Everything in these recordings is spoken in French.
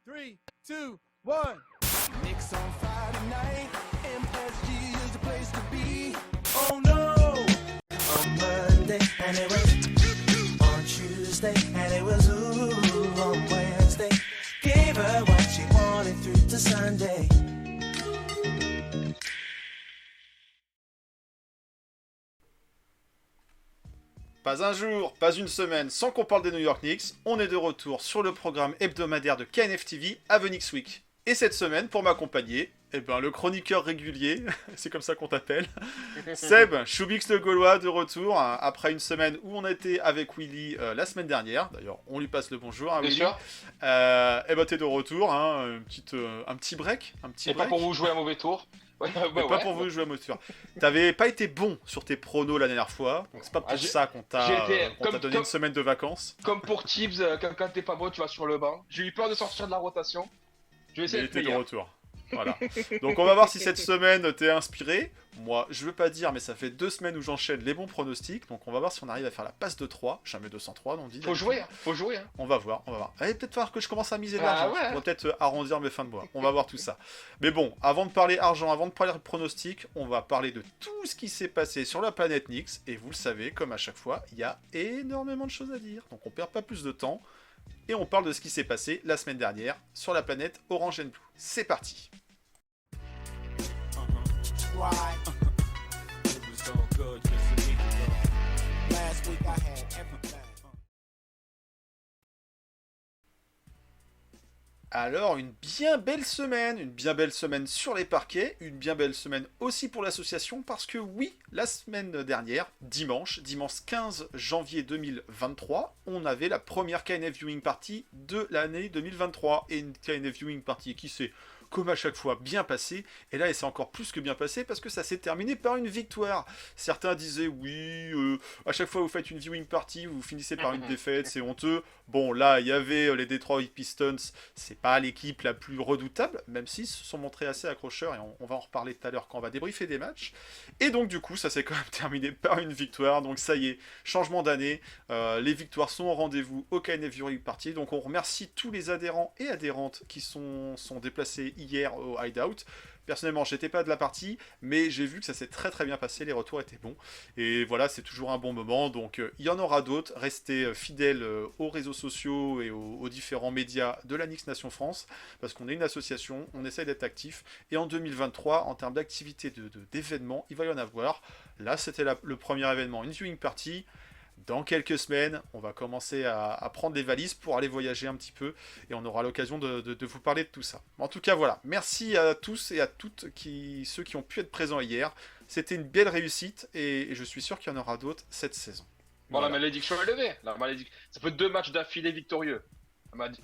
3, 2, 1. Knicks on Friday night, MSG is the place to be. Oh no! On Monday, and it was on Tuesday, and it was ooh on Wednesday. Gave her what she wanted through to Sunday. Pas un jour, pas une semaine sans qu'on parle des New York Knicks, on est de retour sur le programme hebdomadaire de KNF TV, Avenix Week. Et cette semaine, pour m'accompagner, le chroniqueur régulier, c'est comme ça qu'on t'appelle, Seb, Choubix le Gaulois, de retour, après une semaine où on était avec Willy la semaine dernière. D'ailleurs, on lui passe le bonjour, hein, Bien Willy. sûr. T'es de retour, hein, un petit break. Et pas pour vous jouer un mauvais tour. Ouais, pas pour vous jouer à moteur. T'avais pas été bon sur tes pronos la dernière fois, donc c'est pas pour ça qu'on t'a donné une semaine de vacances. Comme pour Tibbs, quand t'es pas bon, tu vas sur le banc. J'ai eu peur de sortir de la rotation. Je vais essayer Il d'être était de meilleur. retour. Voilà. Donc on va voir si cette semaine t'es inspiré. Moi, je veux pas dire, mais ça fait 2 semaines où j'enchaîne les bons pronostics. Donc on va voir si on arrive à faire la passe de 3. Jamais 203, on dit. Faut jouer. On va voir. Allez, peut-être falloir que je commence à miser de Ah l'argent. ouais. On va peut-être arrondir mes fins de mois. On va voir tout ça. Mais bon, avant de parler argent, avant de parler pronostics, on va parler de tout ce qui s'est passé sur la planète Knicks. Et vous le savez, comme à chaque fois, il y a énormément de choses à dire. Donc on perd pas plus de temps. Et on parle de ce qui s'est passé la semaine dernière sur la planète Orange and Blue. C'est parti. Alors, une bien belle semaine sur les parquets, une bien belle semaine aussi pour l'association, parce que oui, la semaine dernière, dimanche 15 janvier 2023, on avait la première KNF Viewing Party de l'année 2023, et une KNF Viewing Party qui s'est, comme à chaque fois, bien passée, et là, elle s'est encore plus que bien passée, parce que ça s'est terminé par une victoire. Certains disaient, oui, à chaque fois vous faites une Viewing Party, vous finissez par une défaite, c'est honteux. Bon, là, il y avait les Detroit Pistons, c'est pas l'équipe la plus redoutable, même s'ils se sont montrés assez accrocheurs, et on va en reparler tout à l'heure quand on va débriefer des matchs. Et donc, du coup, ça s'est quand même terminé par une victoire, donc ça y est, changement d'année, les victoires sont au rendez-vous au KNF Viewing Party, donc on remercie tous les adhérents et adhérentes qui sont déplacés hier au Hideout. Personnellement, j'étais pas de la partie, mais j'ai vu que ça s'est très très bien passé, les retours étaient bons. Et voilà, c'est toujours un bon moment, donc il y en aura d'autres. Restez fidèles aux réseaux sociaux et aux différents médias de la Knicks Nation France, parce qu'on est une association, on essaye d'être actif. Et en 2023, en termes d'activités d'événements, il va y en avoir. Là, c'était le premier événement, une viewing party. Dans quelques semaines, on va commencer à prendre les valises pour aller voyager un petit peu et on aura l'occasion de vous parler de tout ça. En tout cas, voilà. Merci à tous et à toutes ceux qui ont pu être présents hier. C'était une belle réussite et je suis sûr qu'il y en aura d'autres cette saison. Bon, Voilà. la malédiction est levée. Ça fait 2 matchs d'affilée victorieux. On va dire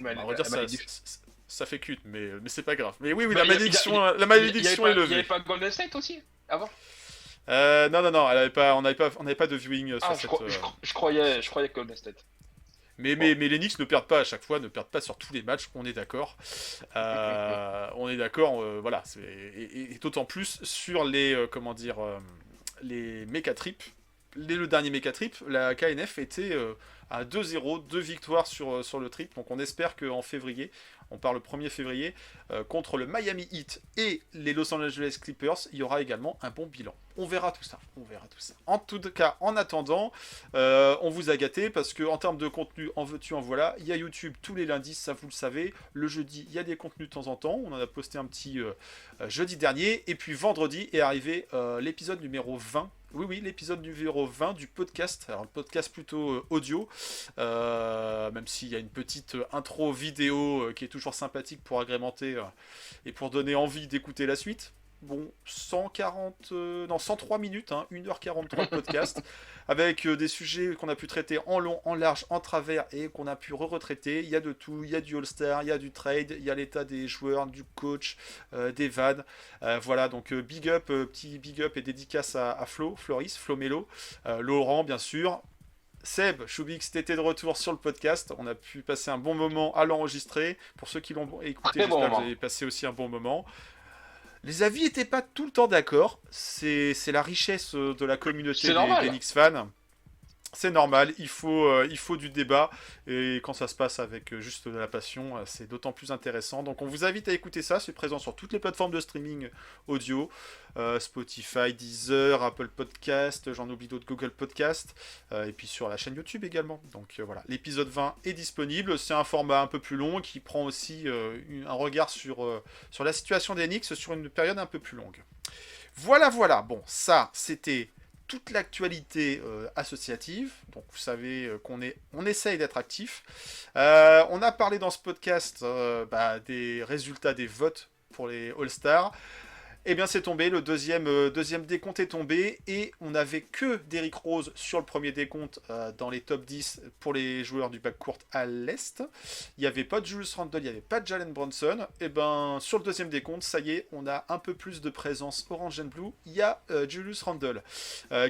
ça fait culte, mais c'est pas grave. Mais oui, Bah, la malédiction est levée. Il n'y avait pas Golden State aussi avant. Non, on n'avait pas de viewing sur cette. Je croyais Golden State. Mais les Knicks ne perdent pas à chaque fois, ne perdent pas sur tous les matchs, on est d'accord. Voilà. Et d'autant plus sur les les Mecha Trip. Le dernier Mecha Trip, la KNF était à 2-0, 2 victoires sur le trip. Donc on espère qu'en février, on part le 1er février, contre le Miami Heat et les Los Angeles Clippers, il y aura également un bon bilan. On verra tout ça. En tout cas, en attendant, on vous a gâté parce que en termes de contenu, en veux-tu, en voilà, il y a YouTube tous les lundis, ça vous le savez. Le jeudi, il y a des contenus de temps en temps. On en a posté un petit jeudi dernier. Et puis vendredi est arrivé l'épisode numéro 20. Oui, l'épisode numéro 20 du podcast. Alors, le podcast plutôt audio, même s'il y a une petite intro vidéo qui est toujours sympathique pour agrémenter et pour donner envie d'écouter la suite. Bon, 103 minutes, 1h43 de podcast, avec des sujets qu'on a pu traiter en long, en large, en travers, et qu'on a pu retraiter. Il y a de tout, il y a du All-Star, il y a du trade, il y a l'état des joueurs, du coach, des vannes. Voilà, donc petit big up et dédicace à Floris, Melo, Laurent, bien sûr. Seb, Choubix, t'étais de retour sur le podcast. On a pu passer un bon moment à l'enregistrer. Pour ceux qui l'ont écouté, j'espère que vous avez passé aussi un bon moment. Les avis n'étaient pas tout le temps d'accord. C'est la richesse de la communauté des Knicks fans. C'est normal, il faut du débat, et quand ça se passe avec juste de la passion, c'est d'autant plus intéressant. Donc on vous invite à écouter ça, c'est présent sur toutes les plateformes de streaming audio, Spotify, Deezer, Apple Podcast, j'en oublie d'autres, Google Podcast, et puis sur la chaîne YouTube également. Donc voilà, l'épisode 20 est disponible, c'est un format un peu plus long qui prend aussi un regard sur la situation des Knicks sur une période un peu plus longue. Voilà, bon, ça c'était toute l'actualité associative, donc vous savez qu'on essaye d'être actif. On a parlé dans ce podcast des résultats des votes pour les All-Stars. Eh bien c'est tombé, le deuxième décompte est tombé, et on n'avait que Derrick Rose sur le premier décompte dans les top 10 pour les joueurs du backcourt à l'Est. Il n'y avait pas de Julius Randle, il n'y avait pas de Jalen Brunson. Et ben sur le deuxième décompte, ça y est, on a un peu plus de présence orange and blue. Il y a Julius Randle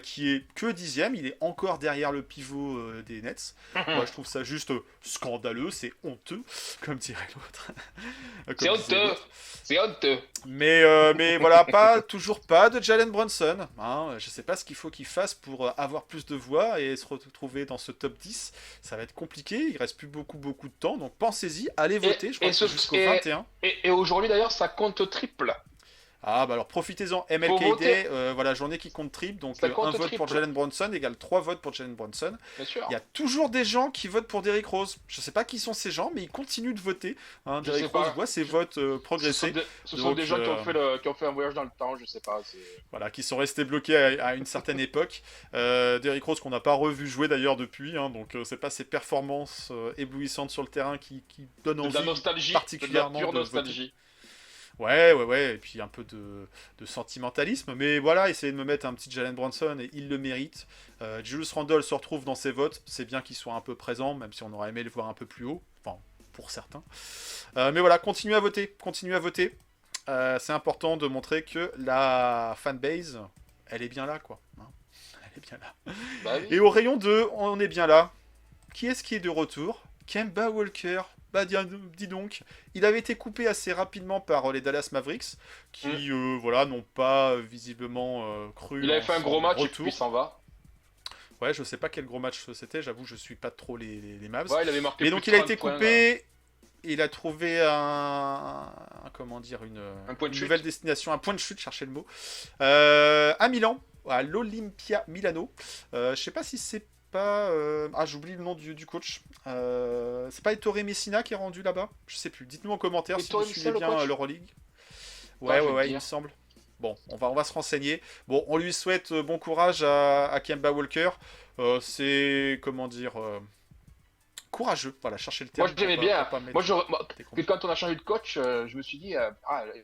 qui est que 10e, il est encore derrière le pivot des Nets. Moi je trouve ça juste scandaleux, c'est honteux, comme dirait l'autre. C'est honteux, c'est honteux. Mais voilà, toujours pas de Jalen Brunson. Hein. Je sais pas ce qu'il faut qu'il fasse pour avoir plus de voix et se retrouver dans ce top 10. Ça va être compliqué, il reste plus beaucoup de temps. Donc pensez-y, allez voter, je crois que c'est jusqu'au 21. Et aujourd'hui d'ailleurs, ça compte triple. Ah bah alors profitez-en, MLK Day, voilà, journée qui compte triple, donc un vote triple pour Jalen Brunson égale 3 votes pour Jalen Brunson. Bien sûr. Il y a toujours des gens qui votent pour Derrick Rose. Je sais pas qui sont ces gens, mais ils continuent de voter. Hein, Derrick Rose voit ses votes progresser. Ce sont des gens qui ont fait un voyage dans le temps, je sais pas. Voilà, qui sont restés bloqués à une certaine époque. Derrick Rose qu'on n'a pas revu jouer d'ailleurs depuis, hein, donc c'est pas ses performances éblouissantes sur le terrain qui donnent envie, de la nostalgie, particulièrement de la pure nostalgie. Voter. Ouais, et puis un peu de sentimentalisme, mais voilà, essayez de me mettre un petit Jalen Brunson, et il le mérite. Julius Randle se retrouve dans ses votes, c'est bien qu'il soit un peu présent, même si on aurait aimé le voir un peu plus haut, enfin, pour certains. Mais voilà, continuez à voter. C'est important de montrer que la fanbase, elle est bien là, quoi. Hein, elle est bien là. Bah oui. Et au rayon 2, on est bien là. Qui est-ce qui est de retour? Kemba Walker. Bah dis donc, il avait été coupé assez rapidement par les Dallas Mavericks, qui n'ont pas visiblement cru. Il avait fait un gros match retour. Et puis il s'en va. Ouais, je sais pas quel gros match c'était, j'avoue, je suis pas trop les Mavs. Ouais, il avait marqué. Mais donc il a été coupé, il a trouvé un nouvelle destination, un point de chute, cherchez le mot, à Milan, à l'Olympia Milano. Je sais pas si c'est pas... j'oublie le nom du coach. C'est pas Ettore Messina qui est rendu là-bas? Je sais plus. Dites-nous en commentaire si vous suivez bien l'Euroleague. Ouais, il me semble. Bon, on va se renseigner. Bon, on lui souhaite bon courage à Kemba Walker. C'est, comment dire... courageux, voilà, chercher le terme. Moi j'aimais bien. Quand on a changé de coach, je me suis dit,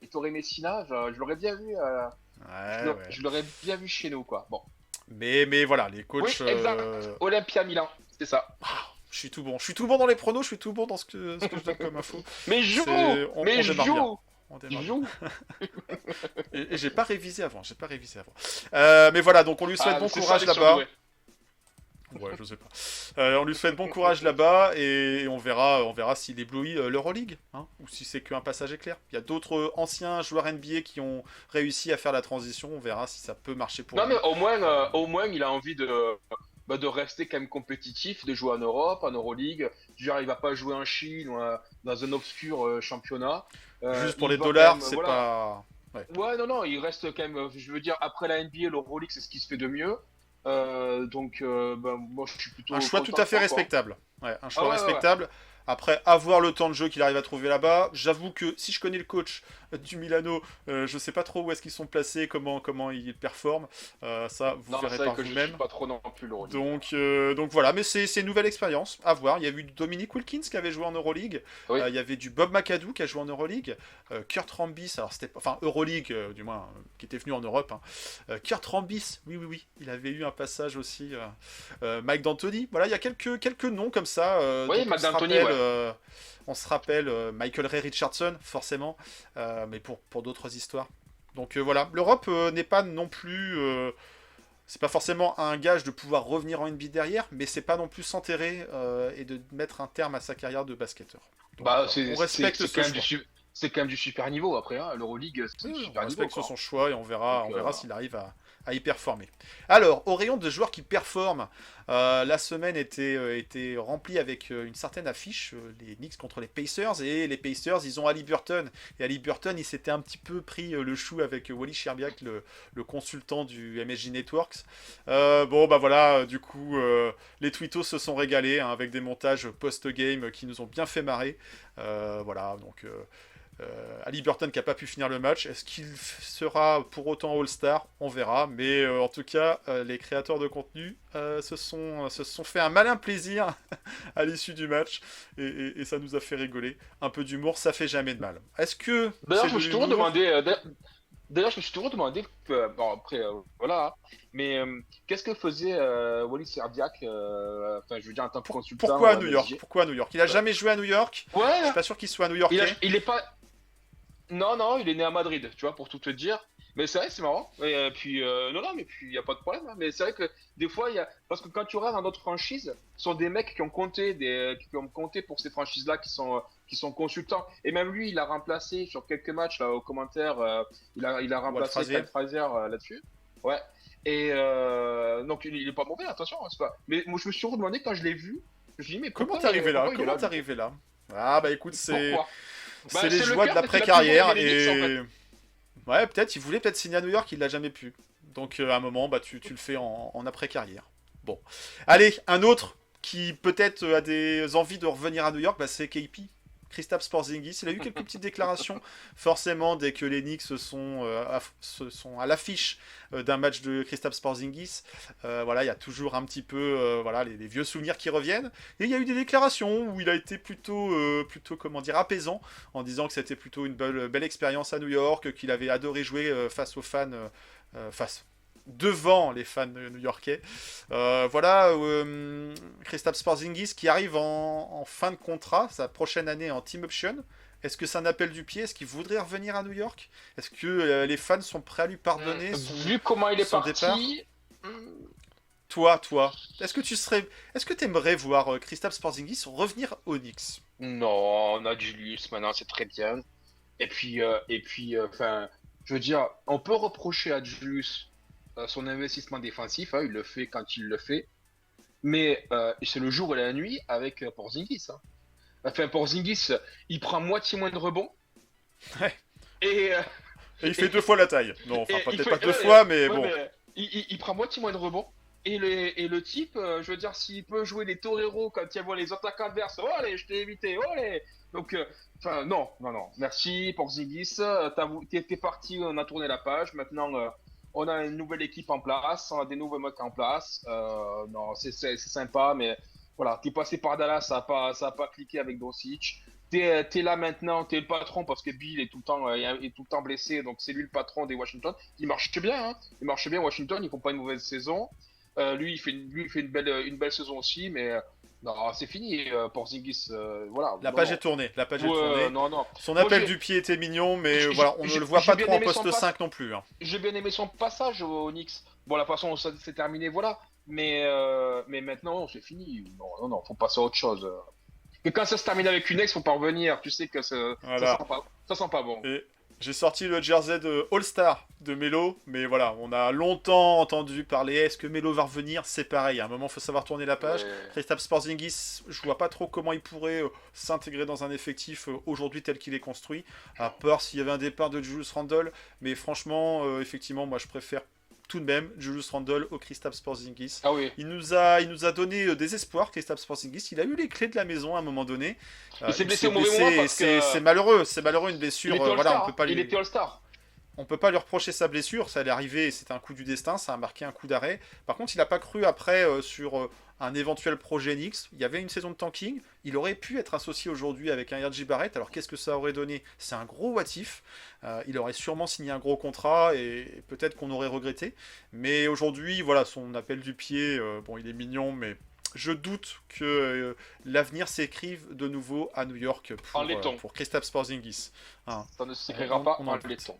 Ettore Messina, je l'aurais bien vu. Je l'aurais bien vu chez nous, quoi. Bon. Mais voilà, les coachs... Oui, exact. Olympia Milan, c'est ça. Je suis tout bon dans les pronos, je suis tout bon dans ce que je donne comme info. Mais joue. Et j'ai pas révisé avant, mais voilà, donc on lui souhaite bon courage là-bas. Ouais, je sais pas. On lui souhaite bon courage là-bas, et on verra s'il éblouit l'Euroleague, hein, ou si c'est qu'un passage éclair. Il y a d'autres anciens joueurs NBA qui ont réussi à faire la transition, on verra si ça peut marcher pour lui. Non mais au moins il a envie de rester quand même compétitif, de jouer en Europe, en Euroleague. Genre il va pas jouer en Chine ou dans un obscur championnat. Juste pour les dollars, c'est pas... Ouais, non, il reste quand même, je veux dire, après la NBA, l'Euroleague c'est ce qui se fait de mieux. Moi je suis plutôt... Un choix tout à fait respectable. Ouais, un choix respectable. Ouais. Après, avoir le temps de jeu qu'il arrive à trouver là-bas, j'avoue que si je connais le coach du Milano, je sais pas trop où est-ce qu'ils sont placés, comment ils performent. Ça, vous verrez par vous-même. Pas trop non plus donc voilà, mais c'est une nouvelle expérience à voir. Il y a eu Dominic Wilkins qui avait joué en Euroleague. Oui. Il y avait du Bob McAdoo qui a joué en Euroleague. Kurt Rambis, alors c'était Euroleague du moins, qui était venu en Europe. Hein. Kurt Rambis, oui, il avait eu un passage aussi. Mike D'Antoni, voilà, il y a quelques noms comme ça. Oui, Mike D'Antoni, on se rappelle Michael Ray Richardson, forcément, mais pour d'autres histoires. Donc voilà, l'Europe n'est pas non plus... c'est pas forcément un gage de pouvoir revenir en NBA derrière, mais c'est pas non plus s'enterrer et de mettre un terme à sa carrière de basketteur. Donc, on respecte ce choix. C'est quand même du super niveau après, hein. L'Euroleague, c'est du super niveau. On respecte son choix et on verra s'il arrive à y performer. Alors, au rayon de joueurs qui performent, la semaine était remplie avec une certaine affiche, les Knicks contre les Pacers, et les Pacers, ils ont Ali Burton. Et Ali Burton, il s'était un petit peu pris le chou avec Wally Szczerbiak, le consultant du MSG Networks. Bon, bah voilà, du coup, les twittos se sont régalés hein, avec des montages post-game qui nous ont bien fait marrer. Voilà, donc... Ali Burton qui n'a pas pu finir le match. Est-ce qu'il sera pour autant All-Star? On verra. Mais en tout cas, les créateurs de contenu se sont fait un malin plaisir à l'issue du match. Et ça nous a fait rigoler. Un peu d'humour, ça fait jamais de mal. Est-ce que D'ailleurs, c'est je de me suis toujours l'humour? demandé. D'ailleurs, je me suis toujours demandé. Bon, après, voilà. Mais qu'est-ce que faisait Wally Serbiak enfin, je veux dire, en tant que consultant Pourquoi à New MSG? York? Pourquoi à New York? Il a jamais joué à New York. Je suis Ouais, pas sûr qu'il soit new-yorkais. il est pas. Non, non, il est né à Madrid, tu vois, pour tout te dire. Mais c'est vrai, c'est marrant. Et puis, non, non, mais puis, il n'y a pas de problème. Hein. Mais c'est vrai que des fois, il y a. Parce que quand tu regardes dans d'autres franchises, ce sont des mecs qui ont compté, qui ont compté pour ces franchises-là, qui sont consultants. Et même lui, il a remplacé sur quelques matchs, là, aux commentaires, il a remplacé Frazier. Kyle Frazier là-dessus. Ouais. Et donc, il est pas mauvais, attention, hein, c'est pas. Mais moi, je me suis toujours demandé quand je l'ai vu, je me suis dit, mais Comment pourquoi t'es arrivé là? pourquoi il est Comment là, t'es lui arrivé là? Ah bah écoute, Pourquoi? Bah, c'est les c'est le joies de cœur, parce qu'il a toujours l'après-carrière aimé les Knicks, en et ouais peut-être il voulait peut-être signer à New York, il l'a jamais pu. Donc à un moment bah tu le fais en après-carrière. Bon, allez un autre qui peut-être a des envies de revenir à New York, bah, c'est KP. Kristaps Porzingis, il a eu quelques petites déclarations. Forcément, dès que les Knicks sont à l'affiche d'un match de Kristaps Porzingis, voilà, il y a toujours un petit peu voilà, les vieux souvenirs qui reviennent. Et il y a eu des déclarations où il a été plutôt comment dire, apaisant, en disant que c'était plutôt une belle expérience à New York, qu'il avait adoré jouer face aux fans, devant les fans new-yorkais. Voilà, Kristaps Porzingis qui arrive en fin de contrat, sa prochaine année en team option. Est-ce que c'est un appel du pied? Est-ce qu'il voudrait revenir à New York? Est-ce que les fans sont prêts à lui pardonner Vu comment il est son départ? parti, Toi, est-ce que t'aimerais voir Kristaps Porzingis revenir aux Knicks? non, on a Julius maintenant, c'est très bien. Enfin, je veux dire, on peut reprocher à Julius son investissement défensif, hein, il le fait quand il le fait, mais c'est le jour et la nuit avec Porzingis. Hein. Enfin, Porzingis, il prend moitié moins de rebonds Ouais. et, Et il fait deux fois la taille. Non, enfin il peut-être fait- pas deux ouais, fois, mais ouais, bon. mais il prend moitié moins de rebonds. Et le type, je veux dire, s'il peut jouer les toreros quand il voit les attaques adverses, oh allez, je t'ai évité, oh allez. Donc, enfin, non, non, non. Merci Porzingis, t'es parti, on a tourné la page. Maintenant, on a une nouvelle équipe en place, on a des nouveaux mecs en place. Non, c'est sympa, mais voilà, t'es passé par Dallas, ça a pas cliqué avec Doncic. T'es là maintenant, t'es le patron parce que Bill est tout le temps, est tout le temps blessé, donc c'est lui le patron des Washington. Il marche bien, hein. Il marche bien Washington, ils font pas une mauvaise saison. Lui, il fait une belle saison aussi, mais non, c'est fini. Porzingis, voilà. La Non, page non. est tournée. La page est Ouais, tournée. non, non. Son Moi, appel du pied était mignon, mais j'ai- voilà, on ne le voit j'ai pas bien trop en aimé son poste passe. 5 non plus. Hein. J'ai bien aimé son passage au Knicks. Bon, la façon dont ça s'est terminé, voilà. Mais maintenant, c'est fini. Non, non, non, faut passer à autre chose. Et quand ça se termine avec une ex, faut pas revenir. Tu sais que Voilà. ça sent pas bon. Et j'ai sorti le jersey de All-Star de Melo, mais voilà, on a longtemps entendu parler, est-ce que Melo va revenir? C'est pareil, à un moment, il faut savoir tourner la page. Ouais. Kristaps Porzingis, je vois pas trop comment il pourrait s'intégrer dans un effectif aujourd'hui tel qu'il est construit, à part s'il y avait un départ de Julius Randle, mais franchement, effectivement, moi je préfère tout de même Julius Randle au Kristaps Porzingis. Ah oui. Il nous a donné des espoirs, Kristaps Porzingis. Il a eu les clés de la maison à un moment donné. Il s'est Il blessé s'est au mauvais blessé moment et parce que c'est malheureux. C'est malheureux une blessure. il était Voilà, All-Star. on peut pas Il lui, était All-Star. on peut pas lui reprocher sa blessure. Ça allait arriver. C'était un coup du destin. Ça a marqué un coup d'arrêt. Par contre, il n'a pas cru après sur un éventuel projet Knicks. Il y avait une saison de tanking. Il aurait pu être associé aujourd'hui avec un R.J. Barrett. Alors qu'est-ce que ça aurait donné? C'est un gros what if. Il aurait sûrement signé un gros contrat et peut-être qu'on aurait regretté. Mais aujourd'hui, voilà, son appel du pied, bon, il est mignon, mais je doute que l'avenir s'écrive de nouveau à New York En laiton. pour Kristaps Porzingis. Hein. Ça ne s'écrira pas On en en doute. laiton.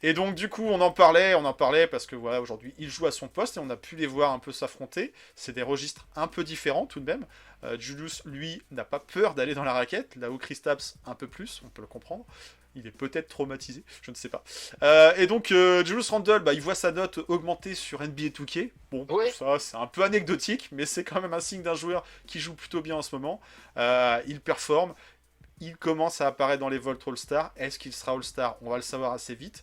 Et donc du coup on en parlait parce que voilà aujourd'hui il joue à son poste et on a pu les voir un peu s'affronter. C'est des registres un peu différents tout de même. Julius lui n'a pas peur d'aller dans la raquette, là où Kristaps un peu plus, on peut le comprendre. Il est peut-être traumatisé, je ne sais pas. Et donc Julius Randle, bah, il voit sa note augmenter sur NBA 2K. Bon, Oui. ça c'est un peu anecdotique, mais c'est quand même un signe d'un joueur qui joue plutôt bien en ce moment. Il performe. Il commence à apparaître dans les votes All-Star. Est-ce qu'il sera All-Star? On va le savoir assez vite.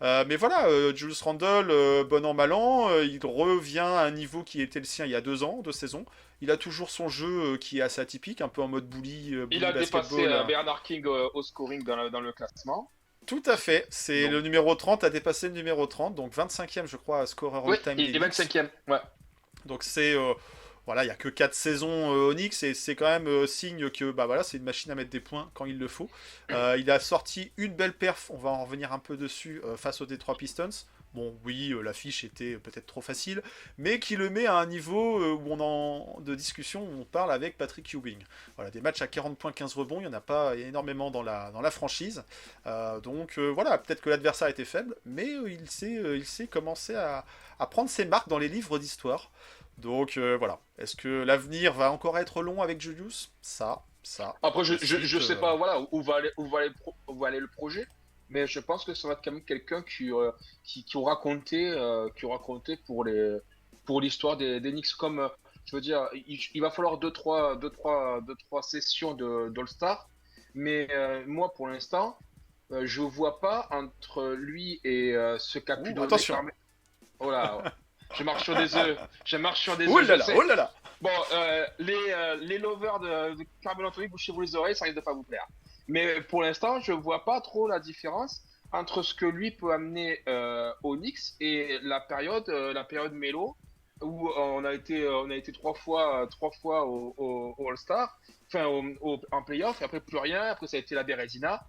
Mais voilà, Julius Randle, bon an, mal an, il revient à un niveau qui était le sien il y a 2 ans, 2 saisons. Il a toujours son jeu qui est assez atypique, un peu en mode bully Il a dépassé basketball. Bernard King au scoring dans le classement. Tout à fait. C'est Donc. le numéro 30 a dépassé le numéro 30, donc 25e, je crois, scoreur Oui, all-time il des est Knicks. 25e. Ouais. Donc c'est voilà, il y a que 4 saisons au Knicks et c'est quand même signe que bah voilà, c'est une machine à mettre des points quand il le faut. Il a sorti une belle perf, on va en revenir un peu dessus face aux Detroit Pistons. Bon, oui, l'affiche était peut-être trop facile, mais qui le met à un niveau de discussion où on parle avec Patrick Ewing. Voilà, des matchs à 40 points, 15 rebonds, il n'y en a pas énormément dans la franchise. Donc voilà, peut-être que l'adversaire était faible, mais il sait commencer à prendre ses marques dans les livres d'histoire. Donc voilà. Est-ce que l'avenir va encore être long avec Julius? Ça. Après, je Ensuite, sais pas voilà, où va aller le projet, mais je pense que ça va être quand même quelqu'un qui aura compté pour l'histoire des Knicks. Comme, je veux dire, il va falloir deux, trois sessions d'All-Star, mais moi, pour l'instant, je vois pas entre lui et ce qu'a pu donner attention. Oh là, je marche sur des œufs. Je marche sur des Oh œufs, là je là, sais. oh là là. Bon, les lovers de Carmelo Anthony, bouchez-vous les oreilles, ça risque de pas vous plaire. Mais pour l'instant, je vois pas trop la différence entre ce que lui peut amener au Knicks et la période Melo où on a été trois fois au All-Star, enfin en playoff, et après plus rien. Après ça a été la Bérésina.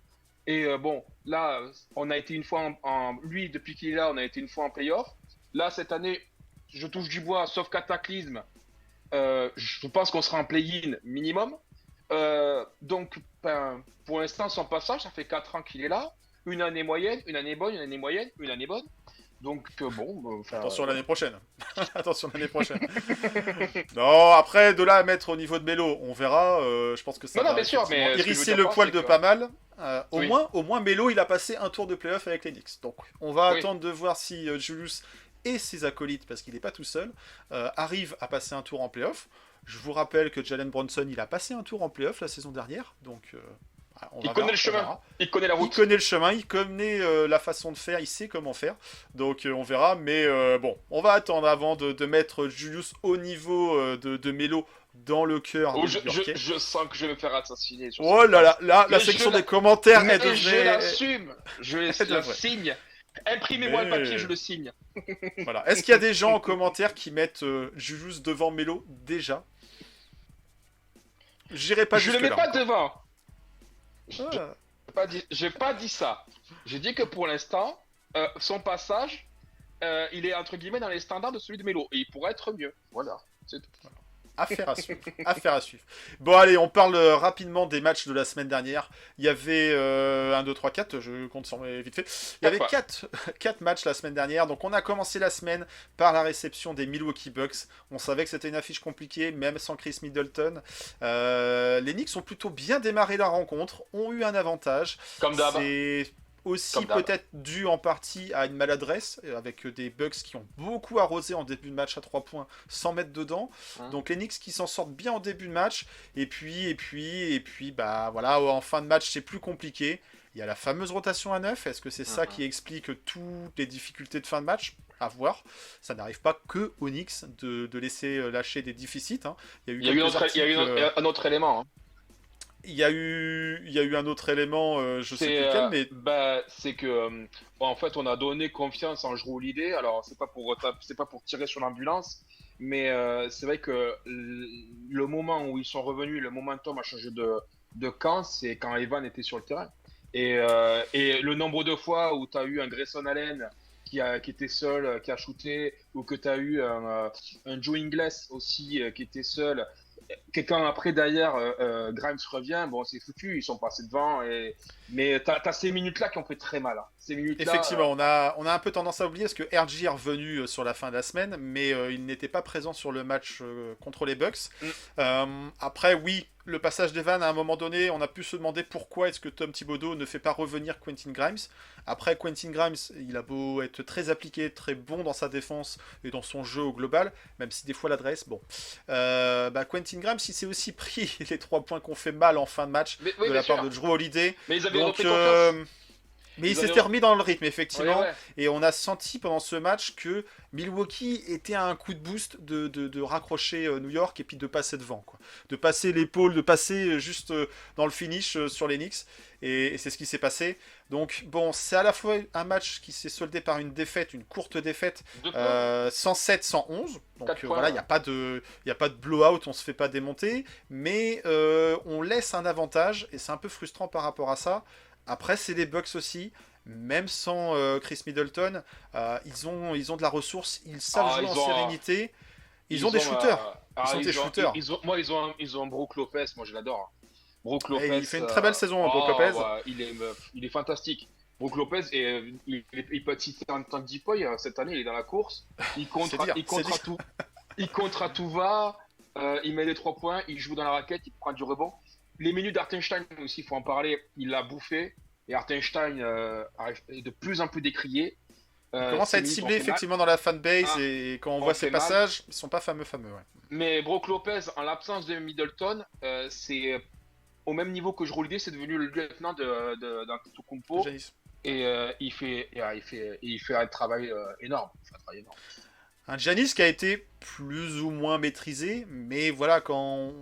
Et bon, là, on a été une fois lui depuis qu'il est là, on a été une fois en playoff. Là cette année, je touche du bois, sauf cataclysme. Je pense qu'on sera en play-in minimum. Donc, ben, pour l'instant, son passage, ça fait 4 ans qu'il est là. Une année moyenne, une année bonne, une année moyenne, une année bonne. Donc, bon. Attention l'année prochaine. Attention l'année prochaine. Non, après, de là à mettre au niveau de Melo, on verra. Je pense que ça Non, va bien sûr, mais ce que je veux hérisser dire le par, poil c'est de que- pas mal. Oui. Au moins, Melo, il a passé un tour de playoff avec les Knicks. Donc, on va Oui. attendre de voir si Julius et ses acolytes, parce qu'il n'est pas tout seul, arrivent à passer un tour en playoff. Je vous rappelle que Jalen Brunson, il a passé un tour en playoff la saison dernière. Donc, Il connaît le chemin, il connaît la il route. connaît le chemin, il connaît la façon de faire, il sait comment faire. Donc on verra, mais bon, on va attendre avant de mettre Julius au niveau de Melo dans le cœur Oh, des New-Yorkais. je sens que je vais me faire assassiner. Sur Oh cette là là, page. là, la Mais section je des commentaires, Mais elle je devrait... l'assume. Je Elle la devrait. signe. Imprimez-moi le Mais- papier, je le signe. Voilà. Est-ce qu'il y a des gens en commentaire qui mettent Julius devant Melo déjà? J'irai pas Je le mets jusque-là. pas devant. Ah. J'ai pas dit ça. J'ai dit que pour l'instant, son passage, il est entre guillemets dans les standards de celui de Melo. Et il pourrait être mieux. Voilà. C'est tout. Affaire à suivre. Affaire à suivre. Bon, allez, on parle rapidement des matchs de la semaine dernière. Il y avait 1, 2, 3, 4, je compte sur mes vite fait. Il y avait Quatre 4 matchs la semaine dernière. Donc, on a commencé la semaine par la réception des Milwaukee Bucks. On savait que c'était une affiche compliquée, même sans Chris Middleton. Les Knicks ont plutôt bien démarré la rencontre, ont eu un avantage. Comme d'hab. C'est aussi Comme d'hab. peut-être dû en partie à une maladresse, avec des Bucks qui ont beaucoup arrosé en début de match à 3 points sans mettre dedans. Donc les Knicks qui s'en sortent bien en début de match. Et puis, bah voilà, en fin de match c'est plus compliqué. Il y a la fameuse rotation à 9. Est-ce que c'est ça qui explique toutes les difficultés de fin de match? À voir. Ça n'arrive pas que aux Knicks de laisser lâcher des déficits. Hein. Il y a eu un autre élément. Hein. Il y a eu un autre élément, je sais plus lequel, mais c'est que en fait on a donné confiance en Jrue Holiday. Alors c'est pas pour tirer sur l'ambulance, mais c'est vrai que le moment où ils sont revenus, le momentum a changé de camp, c'est quand Evan était sur le terrain. Et le nombre de fois où tu as eu un Grayson Allen qui était seul, qui a shooté, ou que tu as eu un Joe Ingles aussi qui était seul. quelqu'un après derrière, Grimes revient, bon, c'est foutu, ils sont passés devant. Mais t'as ces minutes-là qui ont fait très mal, hein. Ces minutes-là. Effectivement, on a un peu tendance à oublier parce que RG est revenu sur la fin de la semaine, mais il n'était pas présent sur le match contre les Bucks. Après, oui, le passage d'Evan, à un moment donné, on a pu se demander pourquoi est-ce que Tom Thibodeau ne fait pas revenir Quentin Grimes. Après, Quentin Grimes, il a beau être très appliqué, très bon dans sa défense et dans son jeu au global, même si des fois l'adresse, bon. Quentin Grimes, il s'est aussi pris les 3 points qu'on fait mal en fin de match Oui, de la part de Drew Holiday. Mais ils avaient Donc, repris confiance. mais il Ils avaient s'était remis dans le rythme, effectivement. Ouais. Et on a senti pendant ce match que Milwaukee était à un coup de boost de raccrocher New York et puis de passer devant, quoi. De passer l'épaule, de passer juste dans le finish sur les Knicks. Et c'est ce qui s'est passé. Donc, bon, c'est à la fois un match qui s'est soldé par une défaite, une courte défaite, 107-111. Donc voilà, il n'y a pas de blowout, on se fait pas démonter. Mais on laisse un avantage et c'est un peu frustrant par rapport à ça. Après, c'est les Bucks aussi. Même sans Chris Middleton, ils ont de la ressource. Ils savent jouer en sérénité. Ils ont des shooters. Ils ont Brook Lopez. Moi, je l'adore. Brook Lopez. Et il fait une très belle saison, Brook Lopez. Ouais, il est fantastique. Brook Lopez, il peut citer en tant que Deepoy. Cette année, il est dans la course. Il contre à tout va. Il met les 3 points. Il joue dans la raquette. Il prend du rebond. Les minutes d'Hartenstein aussi, il faut en parler. Il l'a bouffé. Et Hartenstein est de plus en plus décrié. Il commence à être ciblé effectivement dans la fanbase. Et quand on voit ses passages, ils sont pas fameux. Ouais. Mais Brook Lopez, en l'absence de Middleton, c'est au même niveau que Jrue Holiday, c'est devenu le lieutenant d'Antetokounmpo. Et il fait un travail énorme. Un Giannis qui a été plus ou moins maîtrisé, mais voilà, quand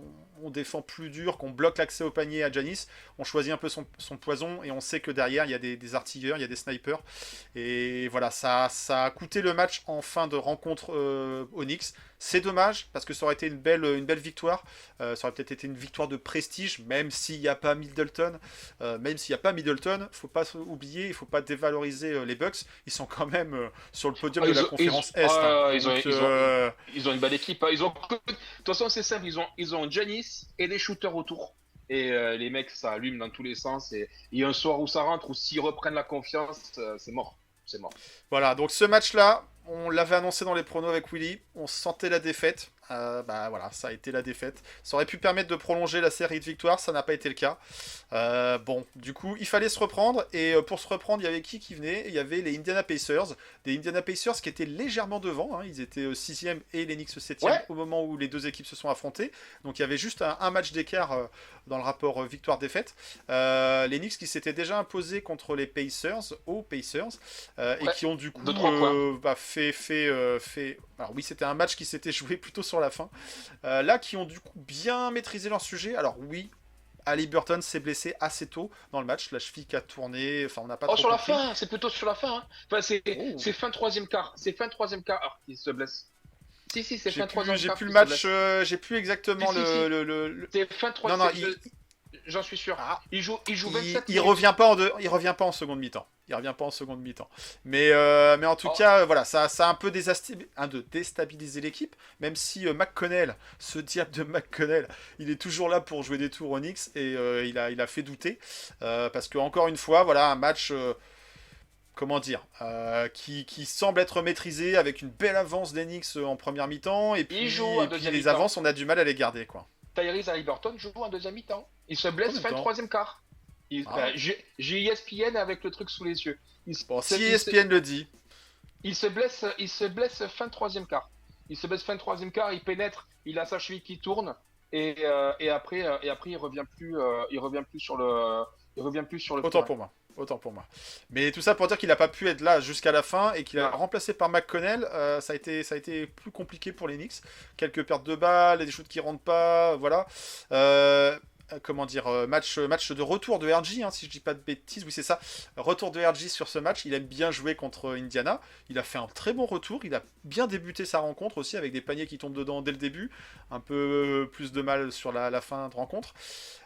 on défend plus dur, qu'on bloque l'accès au panier à Giannis, on choisit un peu son poison et on sait que derrière il y a des artilleurs, il y a des snipers. Et voilà, ça a coûté le match en fin de rencontre aux Knicks. C'est dommage parce que ça aurait été une belle victoire. Ça aurait peut-être été une victoire de prestige, même s'il n'y a pas Middleton. Faut pas oublier, il ne faut pas dévaloriser les Bucks. Ils sont quand même sur le podium de la conférence Est. Ils ont une belle équipe. De toute façon, c'est simple. Ils ont Giannis et des shooters autour. Et les mecs, ça allume dans tous les sens. Et il y a un soir où ça rentre, ou s'ils reprennent la confiance, c'est mort. Voilà, donc ce match-là, on l'avait annoncé dans les pronos avec Willy, on sentait la défaite. Voilà, ça a été la défaite. Ça aurait pu permettre de prolonger la série de victoires, ça n'a pas été le cas. Du coup, il fallait se reprendre. Et pour se reprendre, il y avait qui venait? Il y avait les Indiana Pacers. Des Indiana Pacers qui étaient légèrement devant. Ils étaient 6e et les Knicks 7e au moment où les deux équipes se sont affrontées. Donc il y avait juste un match d'écart dans le rapport victoire-défaite. Les Knicks qui s'étaient déjà imposés contre les Pacers, aux Pacers. Et qui ont du coup fait... Alors oui, c'était un match qui s'était joué plutôt sur la fin. Là, qui ont du coup bien maîtrisé leur sujet. Alors oui, Haliburton s'est blessé assez tôt dans le match. La cheville qui a tourné. Enfin, on n'a pas trop sur compris. la fin, c'est plutôt sur la fin. Hein. Enfin, c'est fin 3e quart. C'est fin 3e quart. Alors, il se blesse. Si, c'est fin 3e quart. J'ai plus le match. J'ai plus exactement le... C'est fin 3e quart. J'en suis sûr. Il joue 27 il revient pas en seconde mi-temps. Mais en tout cas, voilà, ça a un peu déstabilisé l'équipe, même si McConnell, ce diable de McConnell, il est toujours là pour jouer des tours aux Knicks et il a fait douter. Parce que encore une fois, voilà, un match... qui semble être maîtrisé avec une belle avance des Knicks en première mi-temps et puis les avances, on a du mal à les garder, quoi. Tyrese Haliburton joue en deuxième mi-temps. Il se blesse fin 3e quart. J'ai ESPN avec le truc sous les yeux. Si ESPN le dit. Il se blesse fin 3e quart. Il pénètre, il a sa cheville qui tourne et après il revient plus sur le Autant pour moi. Mais tout ça pour dire qu'il n'a pas pu être là jusqu'à la fin et qu'il a remplacé par McConnell. Ça a été plus compliqué pour les Knicks. Quelques pertes de balles, des shoots qui rentrent pas, voilà. Match de retour de RJ, si je dis pas de bêtises, oui c'est ça. Retour de RJ sur ce match. Il aime bien jouer contre Indiana. Il a fait un très bon retour. Il a bien débuté sa rencontre aussi avec des paniers qui tombent dedans dès le début. Un peu plus de mal sur la fin de rencontre.